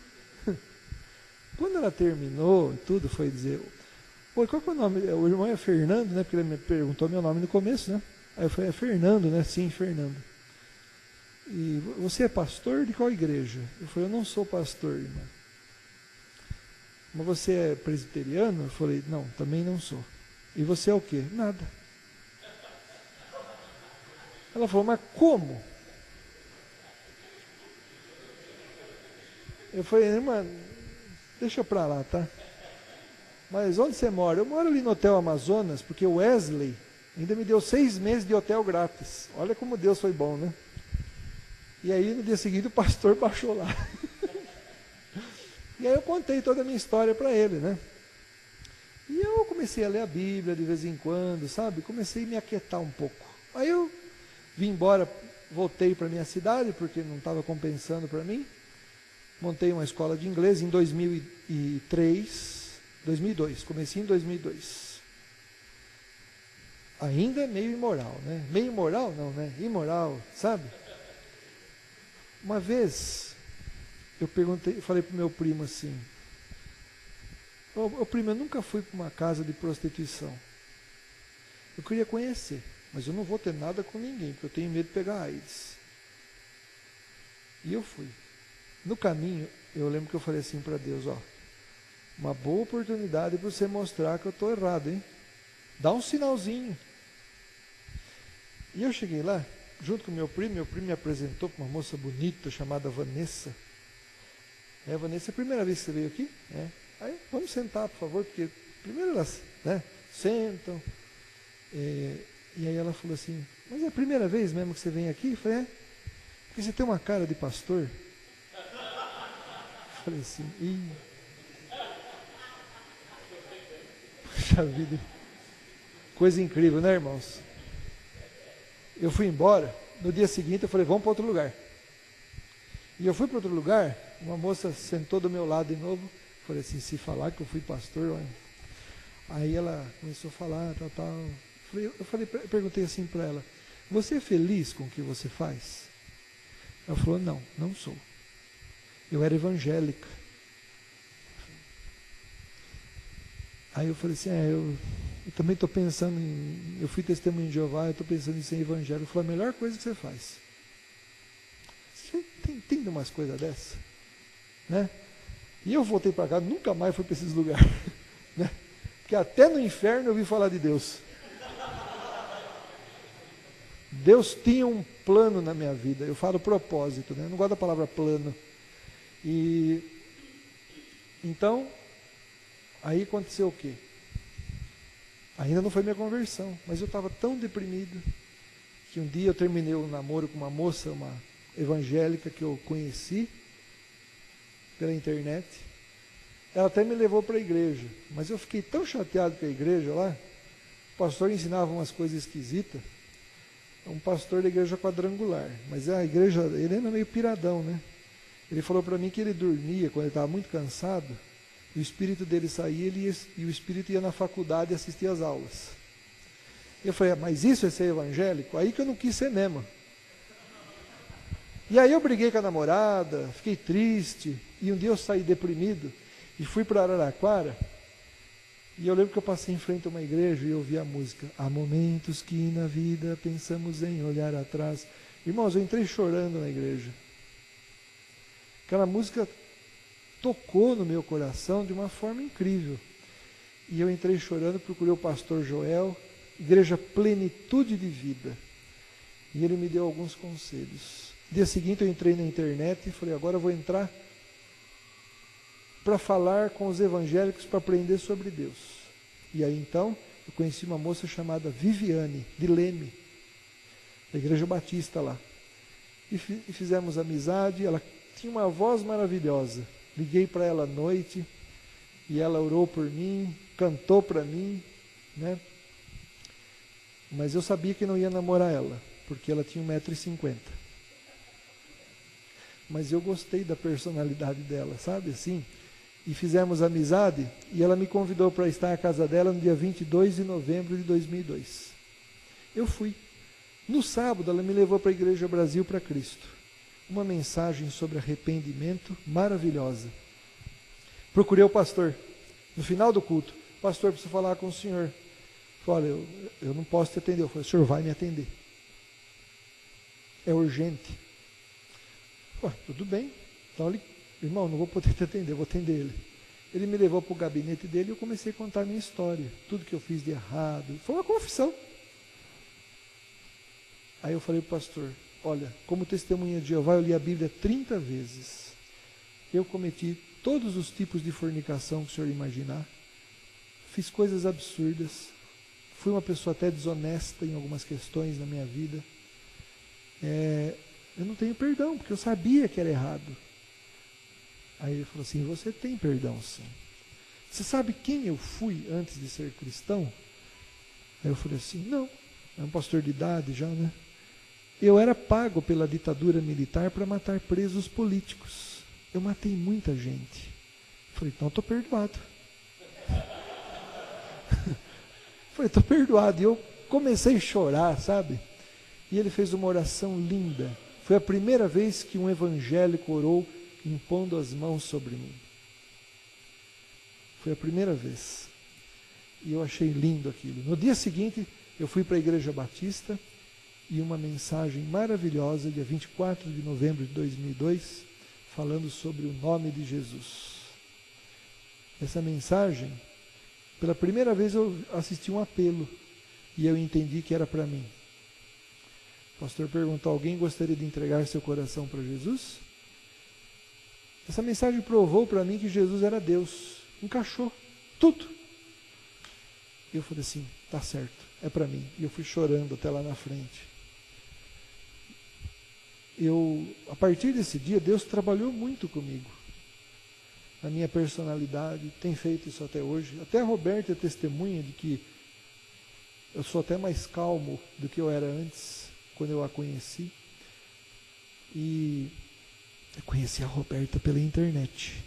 Speaker 2: Quando ela terminou, tudo foi dizer, oi, qual que é o nome? O irmão é Fernando, né? Porque ele me perguntou meu nome no começo, né? Aí eu falei, é Fernando, né? Sim, Fernando. E você é pastor de qual igreja? Eu falei, eu não sou pastor, irmã. Mas você é presbiteriano? Eu falei, não, também não sou. E você é o quê? Nada. Ela falou, mas como? Eu falei, irmã, deixa pra lá, tá? Mas onde você mora? Eu moro ali no Hotel Amazonas, porque o Wesley ainda me deu 6 meses de hotel grátis. Olha como Deus foi bom, né? E aí no dia seguinte o pastor baixou lá. E aí eu contei toda a minha história para ele, né? E eu comecei a ler a Bíblia de vez em quando, sabe? Comecei a me aquietar um pouco. Aí eu vim embora, voltei para minha cidade, porque não estava compensando para mim. Montei uma escola de inglês em 2002, comecei em 2002. Ainda meio imoral, né? Meio imoral não, né? Imoral, sabe? Uma vez, eu falei para o meu primo assim, ô primo, eu nunca fui para uma casa de prostituição. Eu queria conhecer, mas eu não vou ter nada com ninguém, porque eu tenho medo de pegar AIDS. E eu fui. No caminho, eu lembro que eu falei assim para Deus, uma boa oportunidade para você mostrar que eu estou errado, hein? Dá um sinalzinho. E eu cheguei lá, junto com meu primo me apresentou para uma moça bonita chamada Vanessa. Vanessa, é a primeira vez que você veio aqui? Aí, vamos sentar, por favor, porque primeiro elas, né, sentam. E aí ela falou assim, mas é a primeira vez mesmo que você vem aqui? Eu falei, porque você tem uma cara de pastor. Eu falei assim, puxa vida. Coisa incrível, né, irmãos? Eu fui embora, no dia seguinte eu falei, vamos para outro lugar. E eu fui para outro lugar, uma moça sentou do meu lado de novo, falei assim, se falar que eu fui pastor, olha. Aí ela começou a falar, tal. Perguntei assim para ela, você é feliz com o que você faz? Ela falou, não sou. Eu era evangélica. Aí eu falei assim, eu também estou pensando eu fui testemunho de Jeová, eu estou pensando em ser evangélico. Ele falou, a melhor coisa que você faz. Você entende umas coisas dessas? Né? E eu voltei para cá, nunca mais fui para esses lugares. Né? Porque até no inferno eu ouvi falar de Deus. Deus tinha um plano na minha vida. Eu falo propósito, né? Eu não gosto da palavra plano. E então, aí aconteceu o quê? Ainda não foi minha conversão, mas eu estava tão deprimido que um dia eu terminei um namoro com uma moça, uma evangélica que eu conheci pela internet. Ela até me levou para a igreja, mas eu fiquei tão chateado com a igreja lá. O pastor ensinava umas coisas esquisitas. Um pastor da igreja quadrangular, mas a igreja, ele era meio piradão, né? Ele falou para mim que ele dormia quando ele estava muito cansado, o espírito dele saía e o espírito ia na faculdade assistir às aulas. Eu falei, mas isso é ser evangélico? Aí que eu não quis ser mesmo. E aí eu briguei com a namorada, fiquei triste, e um dia eu saí deprimido e fui para Araraquara, e eu lembro que eu passei em frente a uma igreja e ouvi a música, há momentos que na vida pensamos em olhar atrás. Irmãos, eu entrei chorando na igreja. Aquela música tocou no meu coração de uma forma incrível. E eu entrei chorando, procurei o pastor Joel, igreja Plenitude de Vida. E ele me deu alguns conselhos. Dia seguinte eu entrei na internet e falei, agora eu vou entrar para falar com os evangélicos para aprender sobre Deus. E aí então eu conheci uma moça chamada Viviane, de Leme, da Igreja Batista lá. E fizemos amizade, ela tinha uma voz maravilhosa. Liguei para ela à noite e ela orou por mim, cantou para mim, né? Mas eu sabia que não ia namorar ela, porque ela tinha 1,50 m. Mas eu gostei da personalidade dela, sabe assim? E fizemos amizade, e ela me convidou para estar na casa dela no dia 22 de novembro de 2002. Eu fui. No sábado, ela me levou para a Igreja Brasil para Cristo. Uma mensagem sobre arrependimento maravilhosa. Procurei o pastor. No final do culto, pastor, preciso falar com o senhor. Eu falei, olha, eu não posso te atender. Eu falei, o senhor vai me atender. É urgente. Ué, tudo bem. Então ele, irmão, não vou poder te atender, vou atender ele. Ele me levou para o gabinete dele e eu comecei a contar a minha história. Tudo que eu fiz de errado. Foi uma confissão. Aí eu falei para o pastor, olha, como testemunha de Jeová, eu li a Bíblia 30 vezes. Eu cometi todos os tipos de fornicação que o senhor imaginar. Fiz coisas absurdas. Fui uma pessoa até desonesta em algumas questões na minha vida. Eu não tenho perdão, porque eu sabia que era errado. Aí ele falou assim, você tem perdão sim. Você sabe quem eu fui antes de ser cristão? Aí eu falei assim, não. É um pastor de idade já, né? Eu era pago pela ditadura militar para matar presos políticos. Eu matei muita gente. Falei, então estou perdoado. Falei, estou perdoado. E eu comecei a chorar, sabe? E ele fez uma oração linda. Foi a primeira vez que um evangélico orou impondo as mãos sobre mim. Foi a primeira vez. E eu achei lindo aquilo. No dia seguinte, eu fui para a Igreja Batista e uma mensagem maravilhosa, dia 24 de novembro de 2002, falando sobre o nome de Jesus. Essa mensagem, pela primeira vez eu assisti um apelo e eu entendi que era para mim. O pastor perguntou, alguém gostaria de entregar seu coração para Jesus? Essa mensagem provou para mim que Jesus era Deus. Encaixou tudo. E eu falei assim, tá certo, é para mim. E eu fui chorando até lá na frente. A partir desse dia, Deus trabalhou muito comigo. Na minha personalidade, tem feito isso até hoje. Até a Roberta é testemunha de que eu sou até mais calmo do que eu era antes, quando eu a conheci. E eu conheci a Roberta pela internet.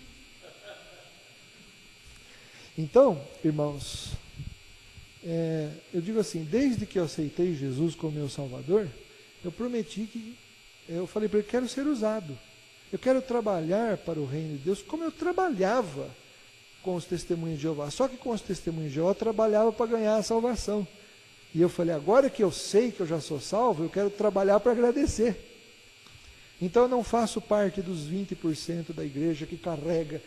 Speaker 2: Então, irmãos, eu digo assim, desde que eu aceitei Jesus como meu Salvador, eu prometi que, eu falei para ele, quero ser usado. Eu quero trabalhar para o reino de Deus como eu trabalhava com os testemunhos de Jeová. Só que com os testemunhos de Jeová eu trabalhava para ganhar a salvação. E eu falei, agora que eu sei que eu já sou salvo, eu quero trabalhar para agradecer. Então eu não faço parte dos 20% da igreja que carrega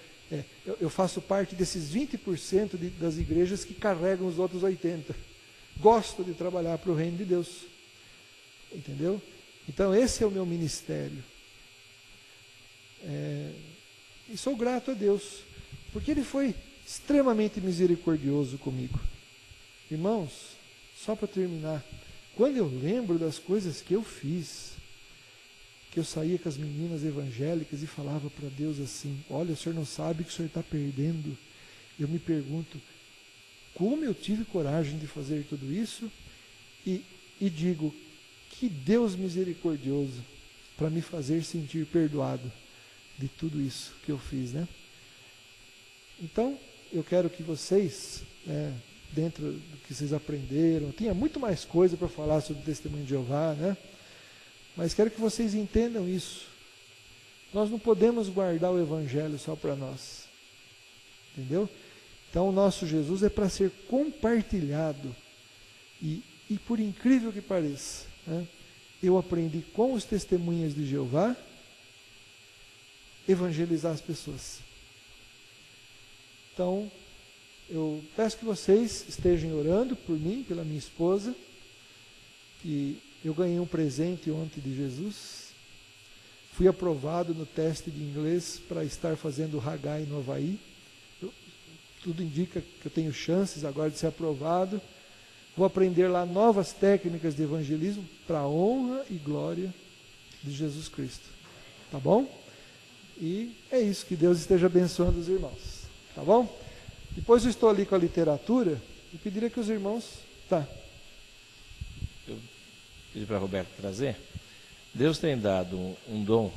Speaker 2: Eu faço parte desses 20% das igrejas que carregam os outros 80%. Gosto de trabalhar para o reino de Deus. Entendeu? Então esse é o meu ministério. E sou grato a Deus, porque Ele foi extremamente misericordioso comigo. Irmãos, só para terminar, quando eu lembro das coisas que eu fiz, que eu saía com as meninas evangélicas e falava para Deus assim, olha, o Senhor não sabe que o Senhor está perdendo. Eu me pergunto, como eu tive coragem de fazer tudo isso? E digo, que Deus misericordioso para me fazer sentir perdoado de tudo isso que eu fiz, né? Então, eu quero que vocês, dentro do que vocês aprenderam, tinha muito mais coisa para falar sobre o testemunho de Jeová, né? Mas quero que vocês entendam isso. Nós não podemos guardar o Evangelho só para nós. Entendeu? Então o nosso Jesus é para ser compartilhado. E por incrível que pareça, né, eu aprendi com os testemunhas de Jeová evangelizar as pessoas. Então, eu peço que vocês estejam orando por mim, pela minha esposa, que eu ganhei um presente ontem de Jesus. Fui aprovado no teste de inglês para estar fazendo o Haggai no Havaí. Tudo indica que eu tenho chances agora de ser aprovado. Vou aprender lá novas técnicas de evangelismo para a honra e glória de Jesus Cristo. Tá bom? E é isso, que Deus esteja abençoando os irmãos. Tá bom? Depois eu estou ali com a literatura e pediria que os irmãos... Tá.
Speaker 1: Eu pedi para Roberto trazer. Deus tem dado um dom